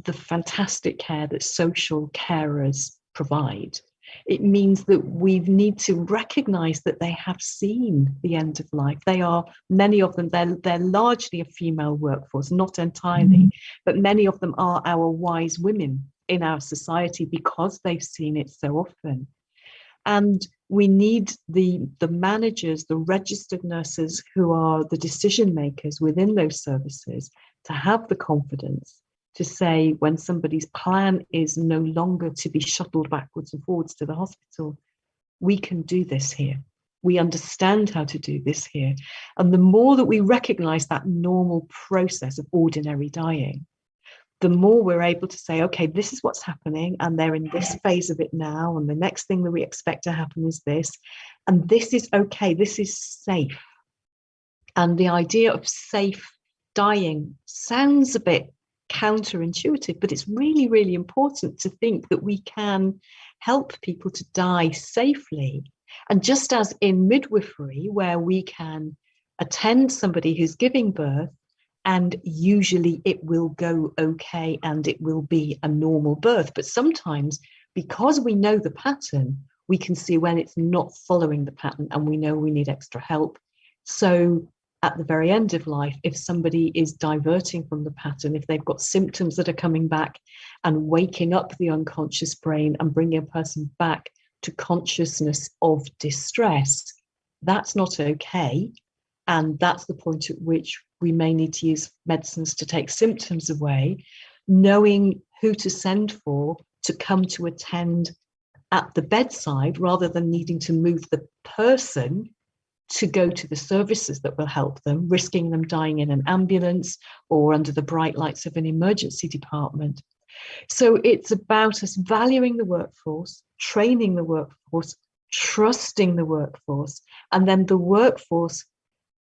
the fantastic care that social carers provide. It means that we need to recognize that they have seen the end of life. They are, many of them, they're largely a female workforce, not entirely, but many of them are our wise women in our society because they've seen it so often. And we need the managers, the registered nurses who are the decision makers within those services to have the confidence to say, when somebody's plan is no longer to be shuttled backwards and forwards to the hospital, we can do this here. We understand how to do this here. And the more that we recognize that normal process of ordinary dying, the more we're able to say, okay, this is what's happening, and they're in this phase of it now, and the next thing that we expect to happen is this, and this is okay, this is safe. And the idea of safe dying sounds a bit counterintuitive, but it's really, really important to think that we can help people to die safely. And just as in midwifery, where we can attend somebody who's giving birth, and usually it will go okay and it will be a normal birth, but sometimes because we know the pattern, we can see when it's not following the pattern and we know we need extra help. So at the very end of life, if somebody is diverting from the pattern, if they've got symptoms that are coming back and waking up the unconscious brain and bringing a person back to consciousness of distress, that's not okay. And that's the point at which we may need to use medicines to take symptoms away, knowing who to send for to come to attend at the bedside rather than needing to move the person to go to the services that will help them, risking them dying in an ambulance or under the bright lights of an emergency department. So it's about us valuing the workforce, training the workforce, trusting the workforce, and then the workforce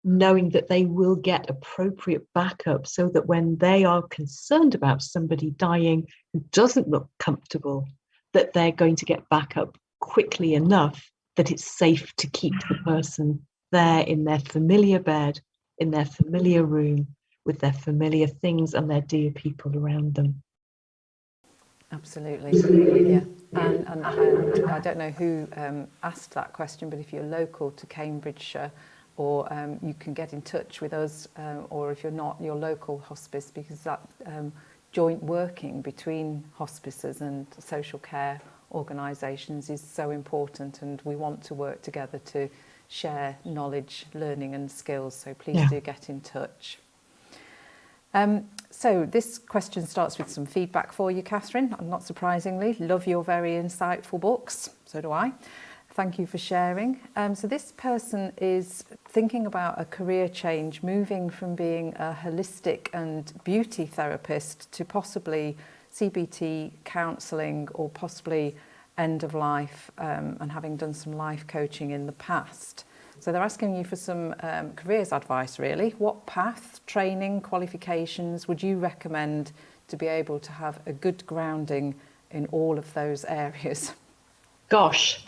knowing that they will get appropriate backup so that when they are concerned about somebody dying who doesn't look comfortable, that they're going to get backup quickly enough that it's safe to keep the person there in their familiar bed, in their familiar room, with their familiar things and their dear people around them. Absolutely, yeah. And I don't know who asked that question, but if you're local to Cambridgeshire, or you can get in touch with us, or if you're not, your local hospice, because that joint working between hospices and social care organisations is so important, and we want to work together to share knowledge, learning and skills, so please do get in touch. So this question starts with some feedback for you, Kathryn. Not surprisingly, love your very insightful books, so do I. Thank you for sharing. So this person is thinking about a career change, moving from being a holistic and beauty therapist to possibly CBT counselling, or possibly end of life, and having done some life coaching in the past. So they're asking you for some careers advice, really. What path, training, qualifications would you recommend to be able to have a good grounding in all of those areas? Gosh,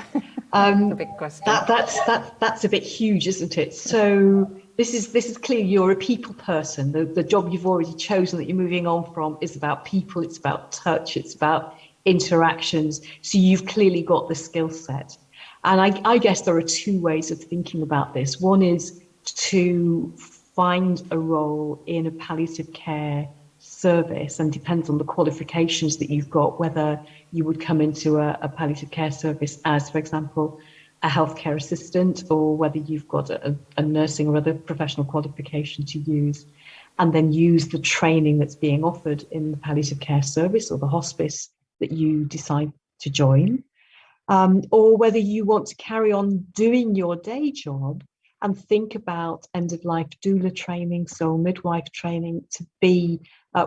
It's a big question. that's a bit huge, isn't it? So this is clear. You're a people person. The job you've already chosen that you're moving on from is about people. It's about touch. It's about interactions. So you've clearly got the skill set. And I guess there are two ways of thinking about this. One is to find a role in a palliative care service, and depends on the qualifications that you've got, whether you would come into a palliative care service as, for example, a healthcare assistant, or whether you've got a nursing or other professional qualification to use, and then use the training that's being offered in the palliative care service or the hospice that you decide to join. Or whether you want to carry on doing your day job and think about end-of-life doula training, so midwife training, to be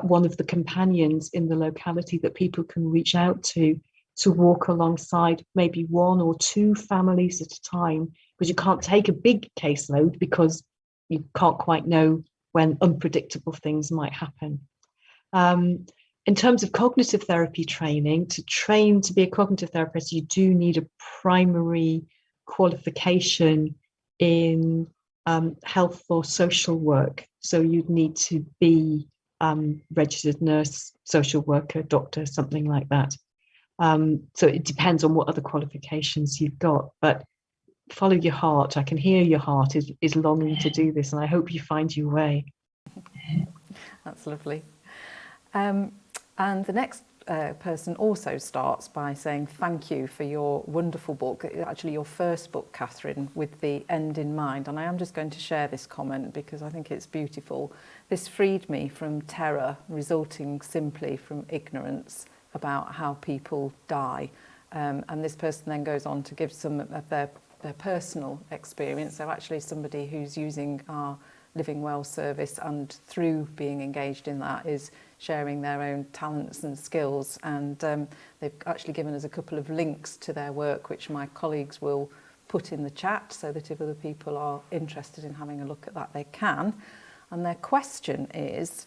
one of the companions in the locality that people can reach out to walk alongside maybe one or two families at a time, because you can't take a big caseload because you can't quite know when unpredictable things might happen. In terms of cognitive therapy training, to train to be a cognitive therapist, you do need a primary qualification in health or social work. So you'd need to be registered nurse, social worker, doctor, something like that. So it depends on what other qualifications you've got, but follow your heart. I can hear your heart is longing to do this, and I hope you find your way. That's lovely. And the next person also starts by saying thank you for your wonderful book, actually your first book, Kathryn, with the end in mind. And I am just going to share this comment because I think it's beautiful. This freed me from terror resulting simply from ignorance about how people die. And this person then goes on to give some of their personal experience. So actually somebody who's using our Living Well service, and through being engaged in that is sharing their own talents and skills, and they've actually given us a couple of links to their work which my colleagues will put in the chat so that if other people are interested in having a look at that they can. And their question is,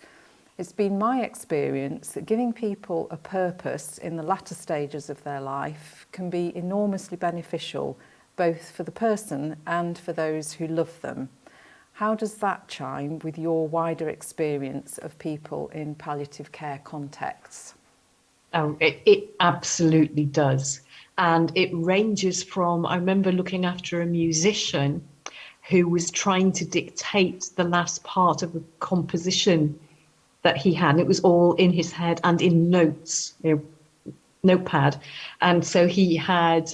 it's been my experience that giving people a purpose in the latter stages of their life can be enormously beneficial both for the person and for those who love them. How does that chime with your wider experience of people in palliative care contexts? Oh, it absolutely does. And it ranges from, I remember looking after a musician who was trying to dictate the last part of a composition that he had. And it was all in his head and in notes, notepad. And so he had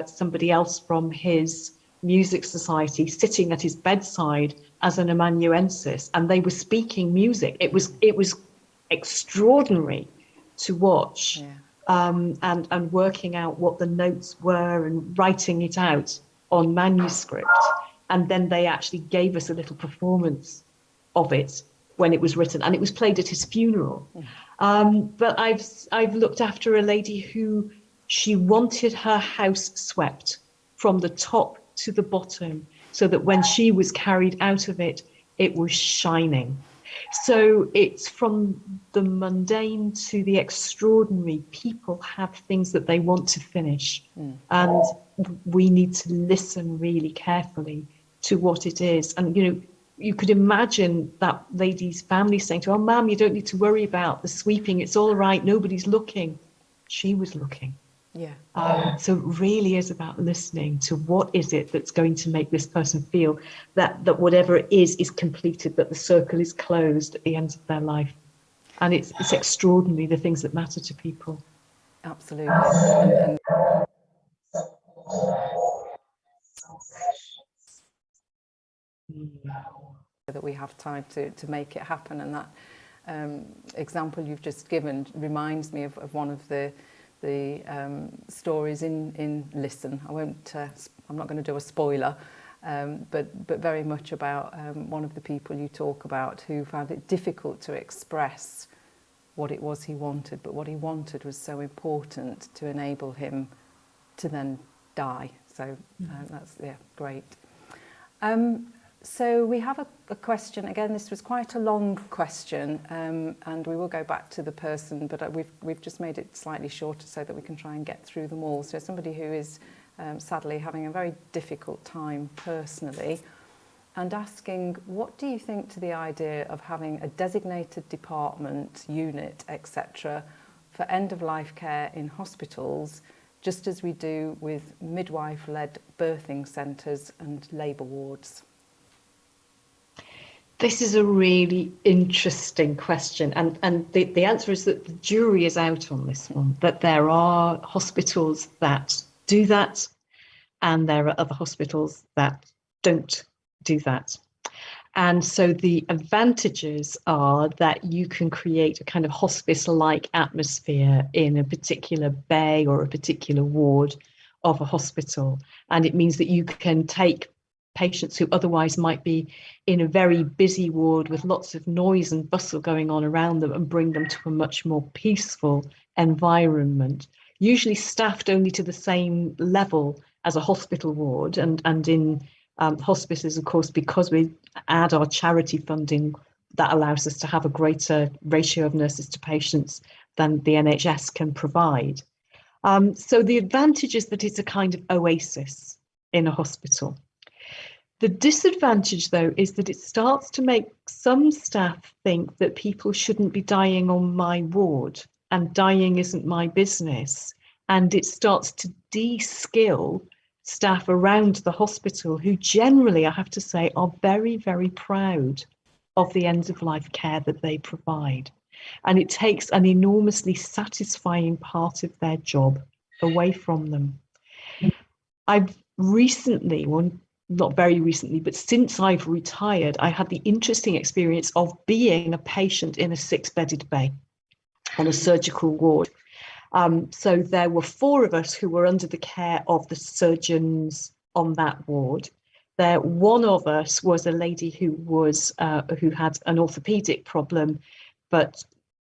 somebody else from his music society sitting at his bedside as an amanuensis, and they were speaking music. It was extraordinary to watch. Yeah. And working out what the notes were and writing it out on manuscript. And then they actually gave us a little performance of it when it was written, and it was played at his funeral. But I've looked after a lady who, she wanted her house swept from the top to the bottom, so that when she was carried out of it, it was shining. So it's from the mundane to the extraordinary. People have things that they want to finish, and we need to listen really carefully to what it is. And you could imagine that lady's family saying to her, "Oh, Mum, you don't need to worry about the sweeping. It's all right. Nobody's looking." She was looking. Yeah. So it really is about listening to what is it that's going to make this person feel that whatever it is completed, that the circle is closed at the end of their life. And it's extraordinary, the things that matter to people. Absolutely. And that we have time to make it happen. And that example you've just given reminds me of one of the stories in Listen. I'm not going to do a spoiler, but very much about one of the people you talk about who found it difficult to express what it was he wanted, but what he wanted was so important to enable him to then die. So that's great. So we have a question. Again, this was quite a long question, and we will go back to the person, but we've just made it slightly shorter so that we can try and get through them all. So somebody who is sadly having a very difficult time personally, and asking, what do you think to the idea of having a designated department, unit, etc., for end-of-life care in hospitals, just as we do with midwife-led birthing centres and labour wards? This is a really interesting question, and the answer is that the jury is out on this one, that there are hospitals that do that, and there are other hospitals that don't do that. And so the advantages are that you can create a kind of hospice-like atmosphere in a particular bay or a particular ward of a hospital. And it means that you can take patients who otherwise might be in a very busy ward with lots of noise and bustle going on around them and bring them to a much more peaceful environment, usually staffed only to the same level as a hospital ward. And in hospices, of course, because we add our charity funding, that allows us to have a greater ratio of nurses to patients than the NHS can provide. So the advantage is that it's a kind of oasis in a hospital. The disadvantage, though, is that it starts to make some staff think that people shouldn't be dying on my ward, and dying isn't my business. And it starts to de-skill staff around the hospital who generally, I have to say, are very, very proud of the end-of-life care that they provide. And it takes an enormously satisfying part of their job away from them. I've recently, well, not very recently, but since I've retired, I had the interesting experience of being a patient in a 6-bedded bay on a surgical ward. So there were 4 of us who were under the care of the surgeons on that ward. One of us was a lady who had an orthopedic problem, but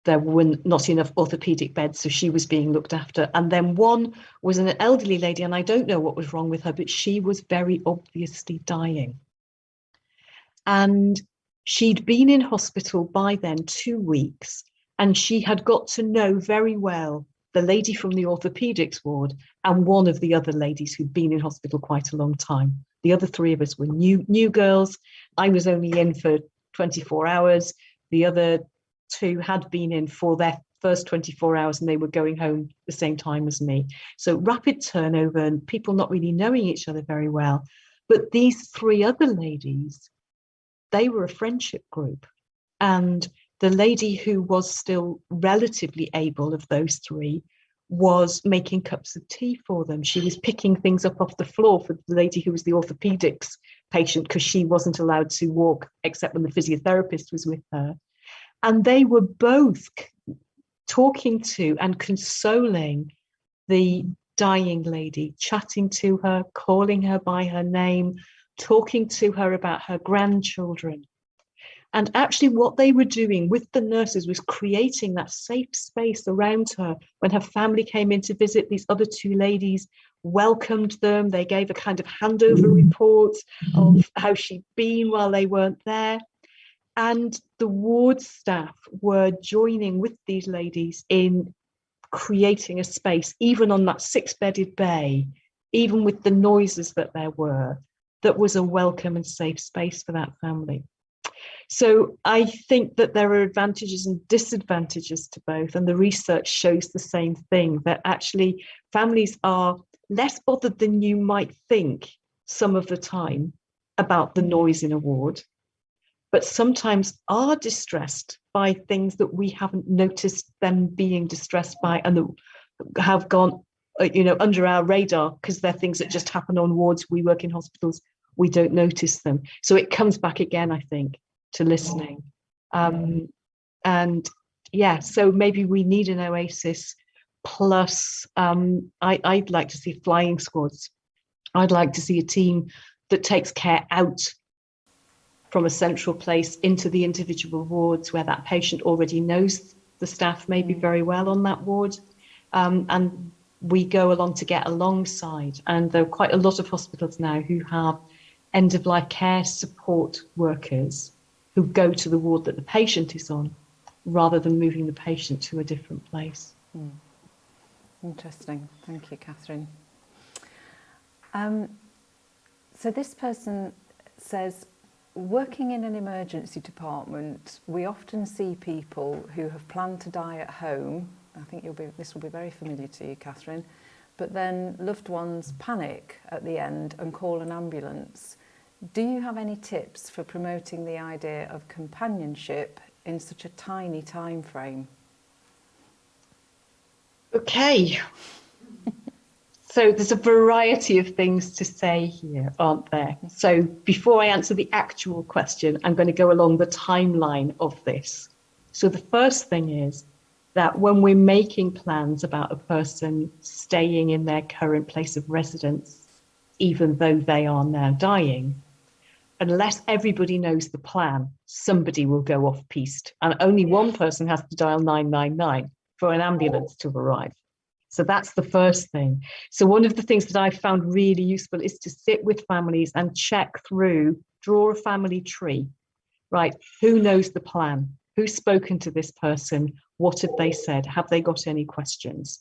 there were not enough orthopedic beds, so she was being looked after. And then one was an elderly lady, and I don't know what was wrong with her, but she was very obviously dying. And she'd been in hospital by then 2 weeks, and she had got to know very well the lady from the orthopedics ward and one of the other ladies who'd been in hospital quite a long time. The other 3 of us were new girls. I was only in for 24 hours. The other 2 had been in for their first 24 hours and they were going home the same time as me. So rapid turnover and people not really knowing each other very well. But these 3 other ladies, they were a friendship group. And the lady who was still relatively able of those 3 was making cups of tea for them. She was picking things up off the floor for the lady who was the orthopedics patient, because she wasn't allowed to walk except when the physiotherapist was with her. And they were both talking to and consoling the dying lady, chatting to her, calling her by her name, talking to her about her grandchildren. And actually what they were doing with the nurses was creating that safe space around her. When her family came in to visit, these other 2 ladies welcomed them. They gave a kind of handover report of how she'd been while they weren't there. And the ward staff were joining with these ladies in creating a space, even on that 6-bedded bay, even with the noises that there were, that was a welcome and safe space for that family. So I think that there are advantages and disadvantages to both, and the research shows the same thing, that actually families are less bothered than you might think some of the time about the noise in a ward, but sometimes are distressed by things that we haven't noticed them being distressed by, and that have gone under our radar because they're things that just happen on wards. We work in hospitals, we don't notice them. So it comes back again, I think, to listening. And yeah, so maybe we need an oasis, plus I'd like to see flying squads. I'd like to see a team that takes care out from a central place into the individual wards where that patient already knows the staff maybe very well on that ward, and we go along to get alongside. And there are quite a lot of hospitals now who have end-of-life care support workers who go to the ward that the patient is on, rather than moving the patient to a different place. Interesting. Thank you, Kathryn. So this person says, working in an emergency department, we often see people who have planned to die at home. I think this will be very familiar to you, Kathryn. But then loved ones panic at the end and call an ambulance. Do you have any tips for promoting the idea of companionship in such a tiny time frame? Okay. So there's a variety of things to say here, aren't there? So before I answer the actual question, I'm going to go along the timeline of this. So the first thing is that when we're making plans about a person staying in their current place of residence, even though they are now dying, unless everybody knows the plan, somebody will go off-piste, and only one person has to dial 999 for an ambulance to arrive. So that's the first thing. So one of the things that I found really useful is to sit with families and check through, draw a family tree, right? Who knows the plan? Who's spoken to this person? What have they said? Have they got any questions?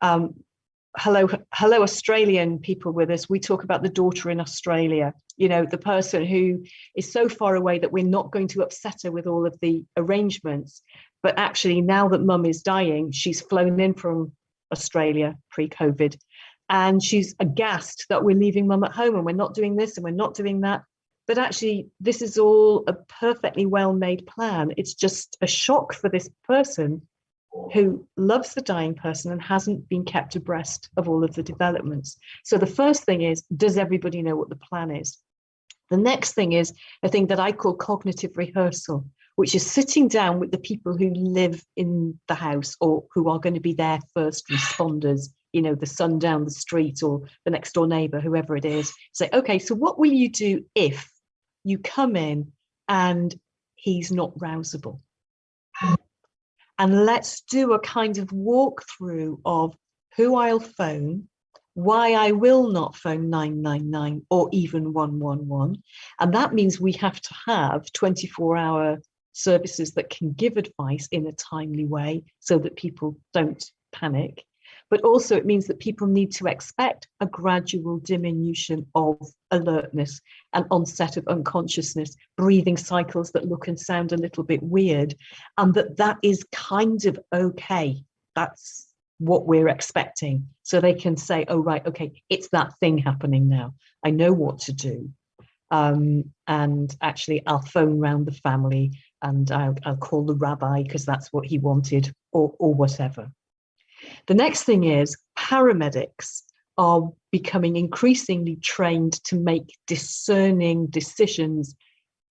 Hello, Australian people with us. We talk about the daughter in Australia, you know, the person who is so far away that we're not going to upset her with all of the arrangements. But actually, now that mum is dying, she's flown in from Australia pre-COVID, and she's aghast that we're leaving mum at home and we're not doing this and we're not doing that. But actually, this is all a perfectly well-made plan. It's just a shock for this person who loves the dying person and hasn't been kept abreast of all of the developments. So the first thing is, does everybody know what the plan is? The next thing is a thing that I call cognitive rehearsal, which is sitting down with the people who live in the house or who are going to be their first responders, you know, the son down the street or the next door neighbour, whoever it is. Say, okay, so what will you do if you come in and he's not rousable? And let's do a kind of walkthrough of who I'll phone, why I will not phone 999 or even 111. And that means we have to have 24-hour services that can give advice in a timely way so that people don't panic. But also it means that people need to expect a gradual diminution of alertness, an onset of unconsciousness, breathing cycles that look and sound a little bit weird, and that is kind of okay. That's what we're expecting. So they can say, oh, right, okay, it's that thing happening now. I know what to do. And actually, I'll phone round the family and I'll call the rabbi because that's what he wanted, or whatever. The next thing is paramedics are becoming increasingly trained to make discerning decisions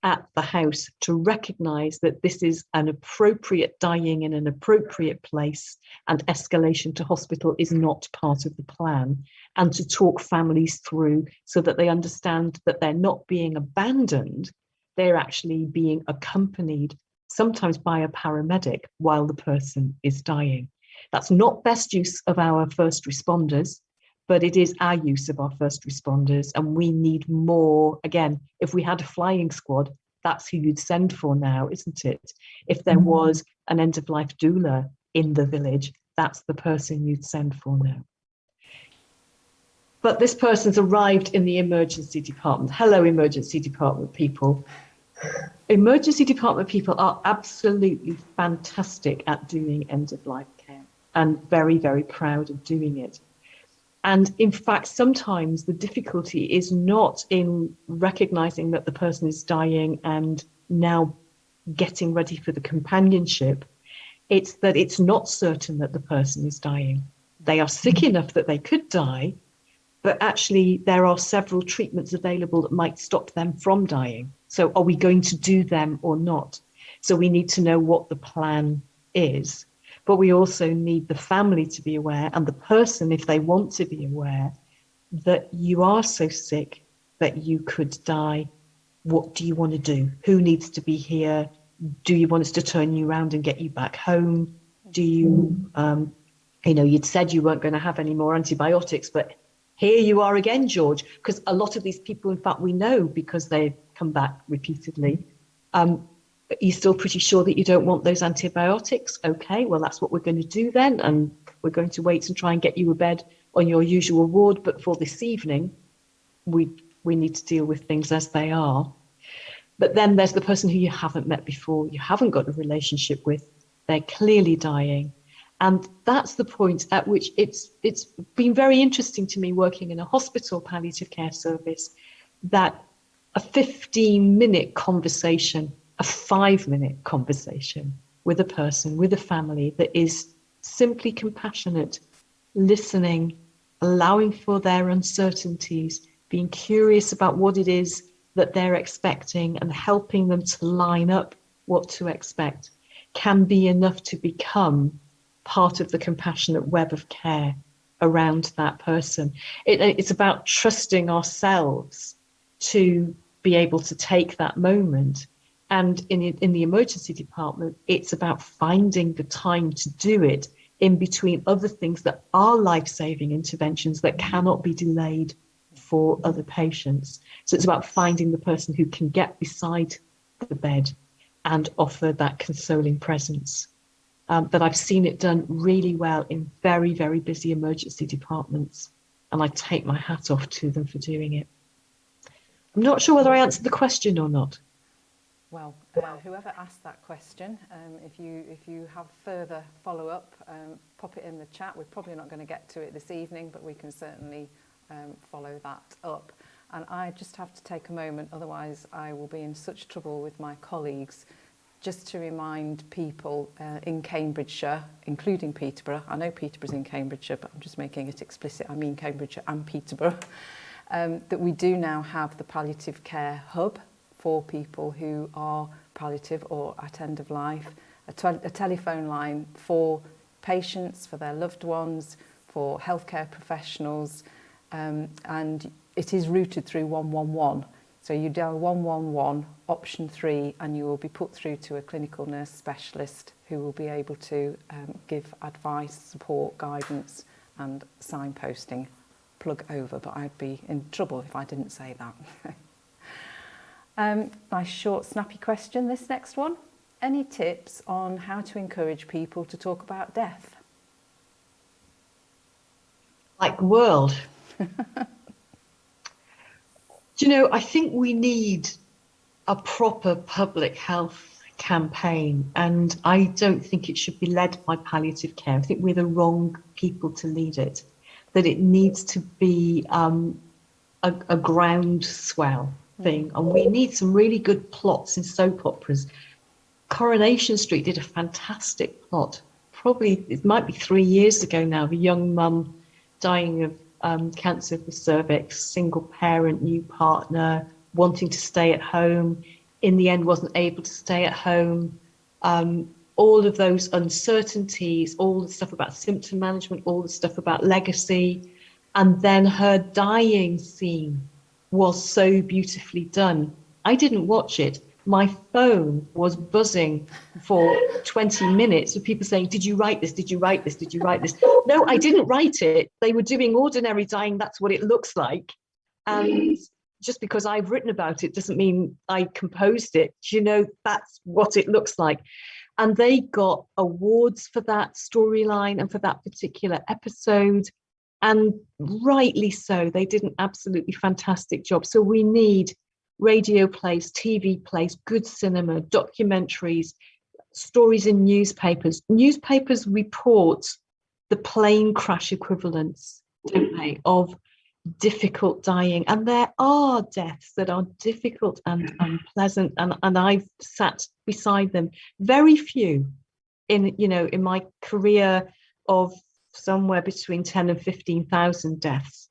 at the house to recognize that this is an appropriate dying in an appropriate place and escalation to hospital is not part of the plan, and to talk families through so that they understand that they're not being abandoned, they're actually being accompanied, sometimes by a paramedic, while the person is dying. That's not best use of our first responders, but it is our use of our first responders, and we need more. Again, if we had a flying squad, that's who you'd send for now, isn't it? If there was an end-of-life doula in the village, that's the person you'd send for now. But this person's arrived in the emergency department. Hello, emergency department people. Emergency department people are absolutely fantastic at doing end-of-life care and very, very proud of doing it. And in fact, sometimes the difficulty is not in recognizing that the person is dying and now getting ready for the companionship. It's that it's not certain that the person is dying. They are sick enough that they could die, but actually there are several treatments available that might stop them from dying. So are we going to do them or not? So we need to know what the plan is. But we also need the family to be aware, and the person, if they want to be aware, that you are so sick that you could die. What do you want to do? Who needs to be here? Do you want us to turn you around and get you back home? Do you, you'd said you weren't going to have any more antibiotics, but here you are again, George, because a lot of these people, in fact, we know because they come back repeatedly. You're still pretty sure that you don't want those antibiotics? Okay, well, that's what we're going to do then. And we're going to wait and try and get you a bed on your usual ward. But for this evening, we need to deal with things as they are. But then there's the person who you haven't met before, you haven't got a relationship with. They're clearly dying. And that's the point at which it's been very interesting to me working in a hospital palliative care service, that a 15-minute conversation, a 5-minute conversation with a person, with a family that is simply compassionate, listening, allowing for their uncertainties, being curious about what it is that they're expecting and helping them to line up what to expect, can be enough to become part of the compassionate web of care around that person. It's about trusting ourselves to be able to take that moment. And in the emergency department, it's about finding the time to do it in between other things that are life-saving interventions that cannot be delayed for other patients. So it's about finding the person who can get beside the bed and offer that consoling presence. But I've seen it done really well in very, very busy emergency departments. And I take my hat off to them for doing it. I'm not sure whether I answered the question or not. Well, whoever asked that question, if you have further follow-up, pop it in the chat. We're probably not going to get to it this evening, but we can certainly follow that up. And I just have to take a moment, otherwise I will be in such trouble with my colleagues, just to remind people in Cambridgeshire, including Peterborough. I know Peterborough's in Cambridgeshire, but I'm just making it explicit. I mean Cambridgeshire and Peterborough. That we do now have the palliative care hub for people who are palliative or at end of life, a telephone line for patients, for their loved ones, for healthcare professionals, and it is routed through 111. So you dial 111 option 3 and you will be put through to a clinical nurse specialist who will be able to give advice, support, guidance and signposting. Plug over, but I'd be in trouble if I didn't say that. Nice short snappy question, this next one. Any tips on how to encourage people to talk about death? Like the world. Do you know, I think we need a proper public health campaign, and I don't think it should be led by palliative care. I think we're the wrong people to lead it, that it needs to be a groundswell thing, and we need some really good plots in soap operas. Coronation Street did a fantastic plot, probably, it might be 3 years ago now, of a young mum dying of cancer of the cervix, single parent, new partner, wanting to stay at home, in the end wasn't able to stay at home. All of those uncertainties, all the stuff about symptom management, all the stuff about legacy, and then her dying scene was so beautifully done. I didn't watch it. My phone was buzzing for 20 minutes with people saying, did you write this? Did you write this? Did you write this? No, I didn't write it. They were doing ordinary dying. That's what it looks like. And just because I've written about it doesn't mean I composed it. You know, that's what it looks like. And they got awards for that storyline and for that particular episode. And rightly so, they did an absolutely fantastic job. So we need radio plays, TV plays, good cinema, documentaries, stories in newspapers. Newspapers report the plane crash equivalents, don't they, of difficult dying. And there are deaths that are difficult and unpleasant, and I've sat beside them. Very few in my career of somewhere between 10 and 15,000 deaths.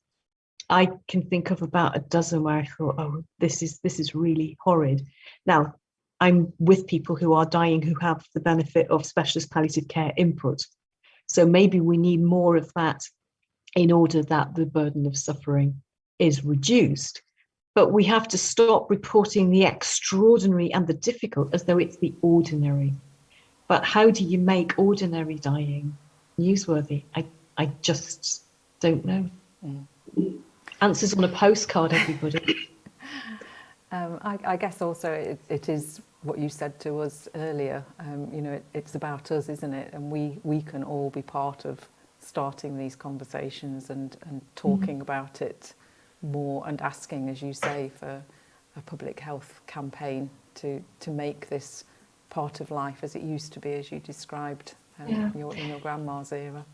I can think of about a dozen where I thought, oh, this is really horrid. Now, I'm with people who are dying who have the benefit of specialist palliative care input. So maybe we need more of that in order that the burden of suffering is reduced. But we have to stop reporting the extraordinary and the difficult as though it's the ordinary. But how do you make ordinary dying newsworthy? I just don't know. Answers on a postcard, everybody. I guess also it is what you said to us earlier. You know, it's about us, isn't it? And we can all be part of starting these conversations and talking about it more, and asking, as you say, for a public health campaign to make this part of life as it used to be, as you described in your grandma's era.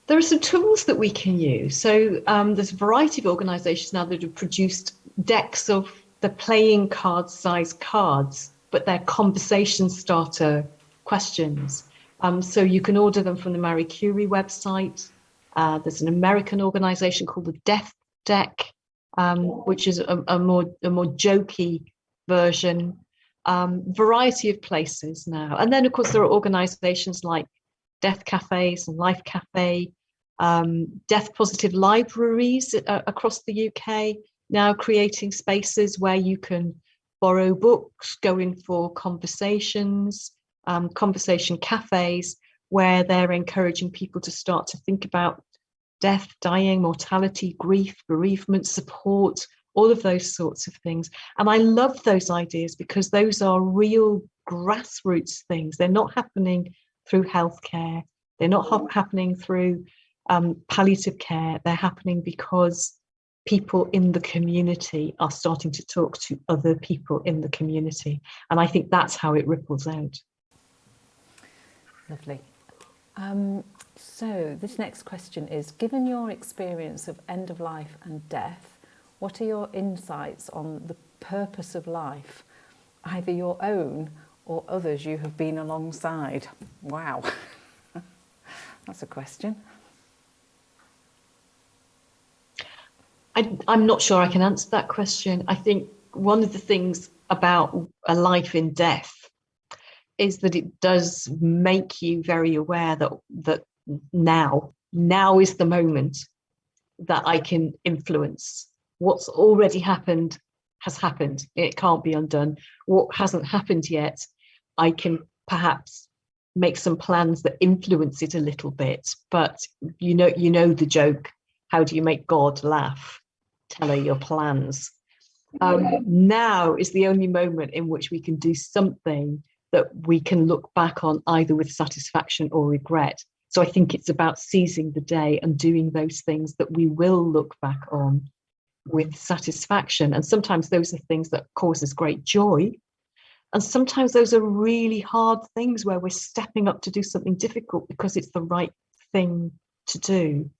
There are some tools that we can use. So there's a variety of organisations now that have produced decks of the playing card size cards, but they're conversation starter questions. So you can order them from the Marie Curie website. There's an American organisation called the Death Deck, which is a more jokey version. Variety of places now. And then, of course, there are organisations like death cafes and life cafe, death positive libraries across the UK now creating spaces where you can borrow books, go in for conversations, conversation cafes, where they're encouraging people to start to think about death, dying, mortality, grief, bereavement, support, all of those sorts of things. And I love those ideas because those are real grassroots things. They're not happening through healthcare. They're not happening through palliative care. They're happening because people in the community are starting to talk to other people in the community. And I think that's how it ripples out. Lovely. So this next question is, given your experience of end of life and death, what are your insights on the purpose of life, either your own or others you have been alongside? Wow, that's a question. I'm not sure I can answer that question. I think one of the things about a life in death is that it does make you very aware that now is the moment that I can influence. What's already happened has happened. It can't be undone. What hasn't happened yet, I can perhaps make some plans that influence it a little bit. But you know the joke, how do you make God laugh? Tell her your plans. Now is the only moment in which we can do something that we can look back on either with satisfaction or regret. So I think it's about seizing the day and doing those things that we will look back on with satisfaction. And sometimes those are things that cause us great joy. And sometimes those are really hard things where we're stepping up to do something difficult because it's the right thing to do.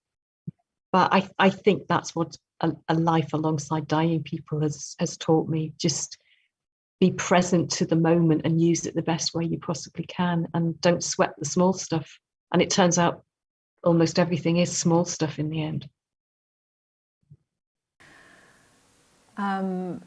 But I think that's what a life alongside dying people has taught me. Just be present to the moment and use it the best way you possibly can, and don't sweat the small stuff. And it turns out almost everything is small stuff in the end.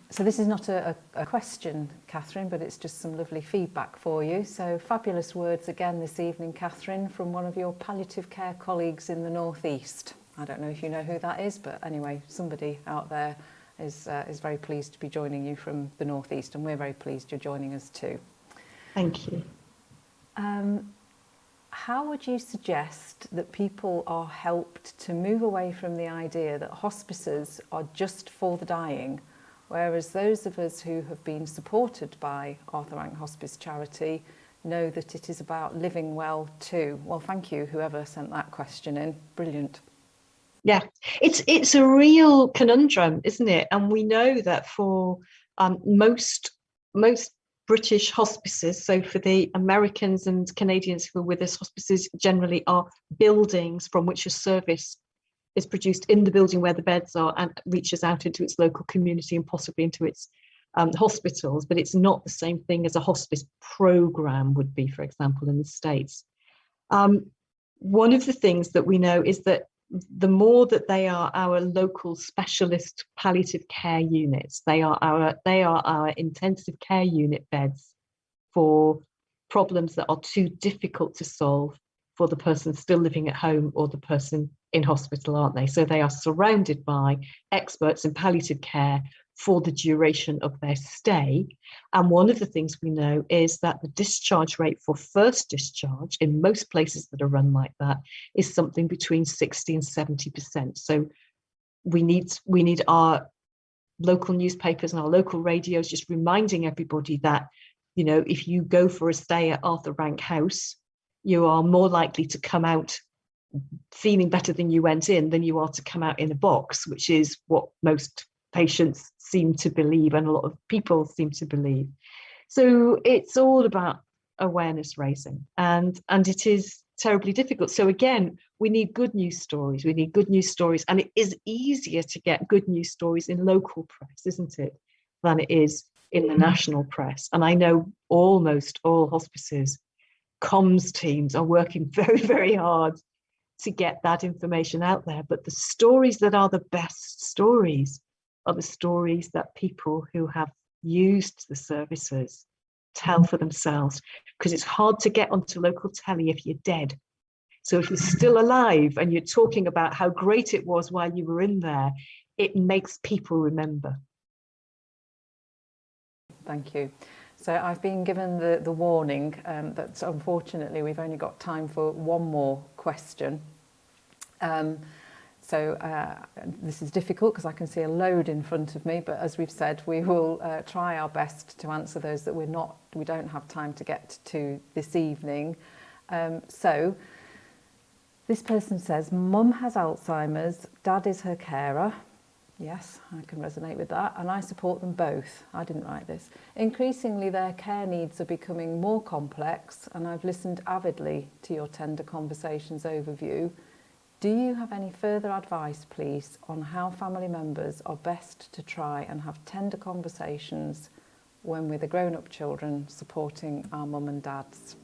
So this is not a question, Kathryn, but it's just some lovely feedback for you. So fabulous words again this evening, Kathryn, from one of your palliative care colleagues in the North East. I don't know if you know who that is, but anyway, somebody out there is very pleased to be joining you from the North East, and we're very pleased you're joining us too. Thank you. How would you suggest that people are helped to move away from the idea that hospices are just for the dying, whereas those of us who have been supported by Arthur Rank Hospice Charity know that it is about living well too? Well, thank you, whoever sent that question in. Brilliant. Yeah, it's a real conundrum, isn't it? And we know that for most British hospices, so for the Americans and Canadians who are with us, hospices generally are buildings from which a service is produced in the building where the beds are and reaches out into its local community and possibly into its hospitals. But it's not the same thing as a hospice program would be, for example, in the States. One of the things that we know is that the more that they are our local specialist palliative care units, they are our intensive care unit beds for problems that are too difficult to solve for the person still living at home or the person in hospital, aren't they? So they are surrounded by experts in palliative care for the duration of their stay. And one of the things we know is that the discharge rate for first discharge in most places that are run like that is something between 60 and 70%. So we need our local newspapers and our local radios just reminding everybody that, you know, if you go for a stay at Arthur Rank House, you are more likely to come out feeling better than you went in than you are to come out in a box, which is what most patients seem to believe and a lot of people seem to believe. So it's all about awareness raising, and it is terribly difficult. So again, we need good news stories. We need good news stories, and it is easier to get good news stories in local press, isn't it, than it is in the national press. And I know almost all hospices comms teams are working very, very hard to get that information out there. But the stories that are the best stories are the stories that people who have used the services tell for themselves, because it's hard to get onto local telly if you're dead. So if you're still alive and you're talking about how great it was while you were in there, it makes people remember. Thank you. So I've been given the warning that unfortunately we've only got time for one more question. This is difficult because I can see a load in front of me, but as we've said, we will try our best to answer those that we don't have time to get to this evening. So this person says, Mum has Alzheimer's, Dad is her carer. Yes, I can resonate with that, and I support them both. I didn't write this. Increasingly, their care needs are becoming more complex, and I've listened avidly to your Tender Conversations overview. Do you have any further advice, please, on how family members are best to try and have tender conversations when we're the grown-up children supporting our mum and dads?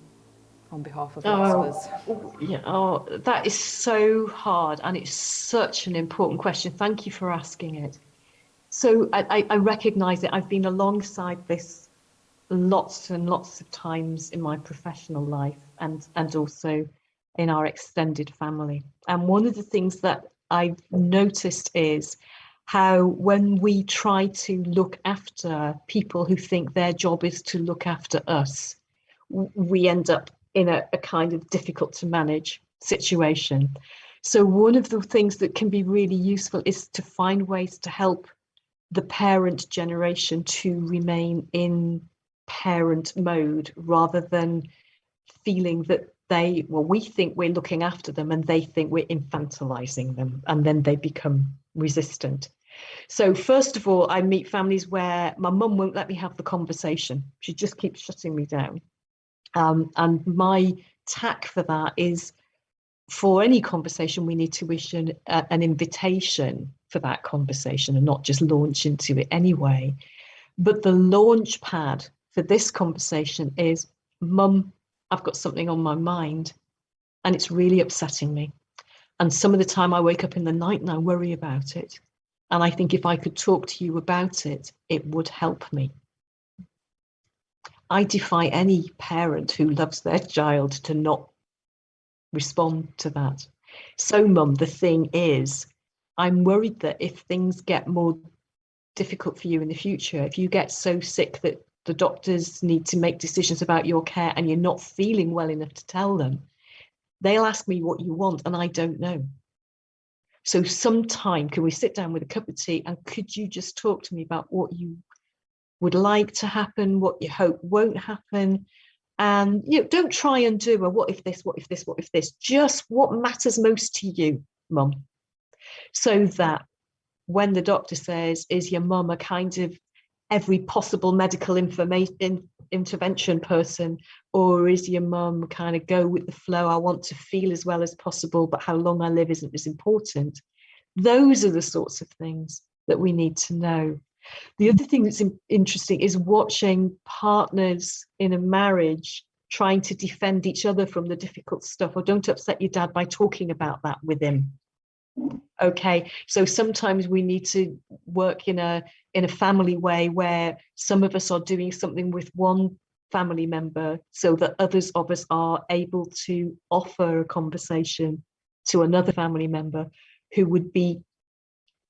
On behalf of lots of us. Yeah, that is so hard, and it's such an important question. Thank you for asking it. So I recognise it. I've been alongside this lots and lots of times in my professional life, and also in our extended family. And one of the things that I've noticed is how when we try to look after people who think their job is to look after us, we end up in a kind of difficult to manage situation. So one of the things that can be really useful is to find ways to help the parent generation to remain in parent mode, rather than feeling that we think we're looking after them and they think we're infantilizing them, and then they become resistant. So first of all, I meet families where my mum won't let me have the conversation. She just keeps shutting me down. And my tack for that is, for any conversation, we need to issue an invitation for that conversation and not just launch into it anyway. But the launch pad for this conversation is, Mum, I've got something on my mind and it's really upsetting me. And some of the time I wake up in the night and I worry about it. And I think if I could talk to you about it, it would help me. I defy any parent who loves their child to not respond to that. So, Mum, the thing is, I'm worried that if things get more difficult for you in the future, if you get so sick that the doctors need to make decisions about your care and you're not feeling well enough to tell them, they'll ask me what you want and I don't know. So sometime, can we sit down with a cup of tea and could you just talk to me about what you would like to happen, what you hope won't happen, and don't try and do a what if this, what if this, what if this, just what matters most to you, Mum. So that when the doctor says, is your mum a kind of every possible medical intervention person, or is your mum kind of go with the flow, I want to feel as well as possible, but how long I live isn't as important. Those are the sorts of things that we need to know. The other thing that's interesting is watching partners in a marriage trying to defend each other from the difficult stuff, or don't upset your dad by talking about that with him. Okay, so sometimes we need to work in a family way where some of us are doing something with one family member so that others of us are able to offer a conversation to another family member who would be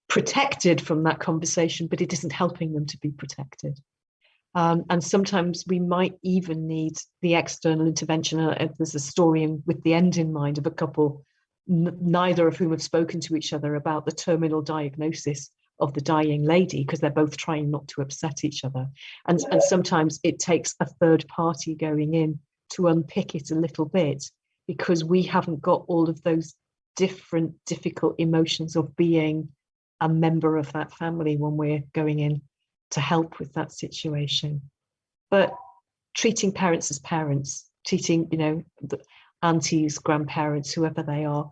protected from that conversation, but it isn't helping them to be protected. And sometimes we might even need the external intervention. There's a story with the end in mind of a couple neither of whom have spoken to each other about the terminal diagnosis of the dying lady, because they're both trying not to upset each other. And sometimes it takes a third party going in to unpick it a little bit, because we haven't got all of those different difficult emotions of being a member of that family when we're going in to help with that situation. But treating parents as parents, treating, the aunties, grandparents, whoever they are,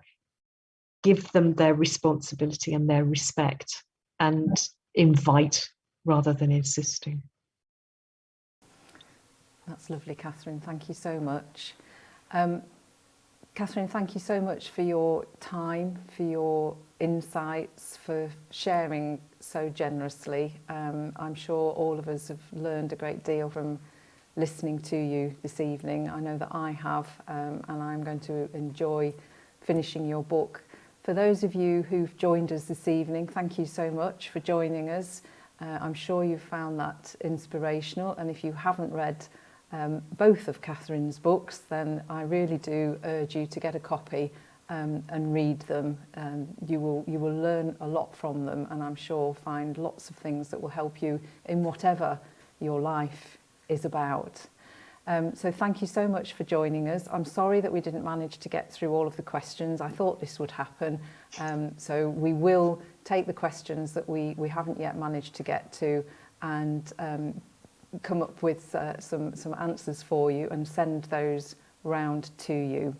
give them their responsibility and their respect, and invite rather than insisting. That's lovely, Kathryn. Thank you so much. Kathryn, thank you so much for your time, for your insights, for sharing so generously. I'm sure all of us have learned a great deal from listening to you this evening. I know that I have, and I'm going to enjoy finishing your book. For those of you who've joined us this evening, thank you so much for joining us. I'm sure you've found that inspirational, and if you haven't read both of Kathryn's books, then I really do urge you to get a copy and read them. You will learn a lot from them, and I'm sure find lots of things that will help you in whatever your life is about. So thank you so much for joining us. I'm sorry that we didn't manage to get through all of the questions. I thought this would happen. So we will take the questions that we haven't yet managed to get to, and come up with some answers for you and send those round to you.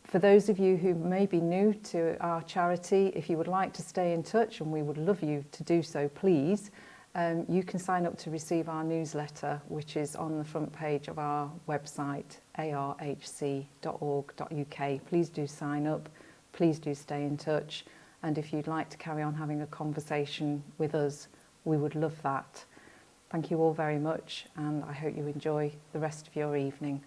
For those of you who may be new to our charity, if you would like to stay in touch, and we would love you to do so, please, you can sign up to receive our newsletter, which is on the front page of our website, arhc.org.uk. Please do sign up, please do stay in touch, and if you'd like to carry on having a conversation with us, we would love that. Thank you all very much, and I hope you enjoy the rest of your evening.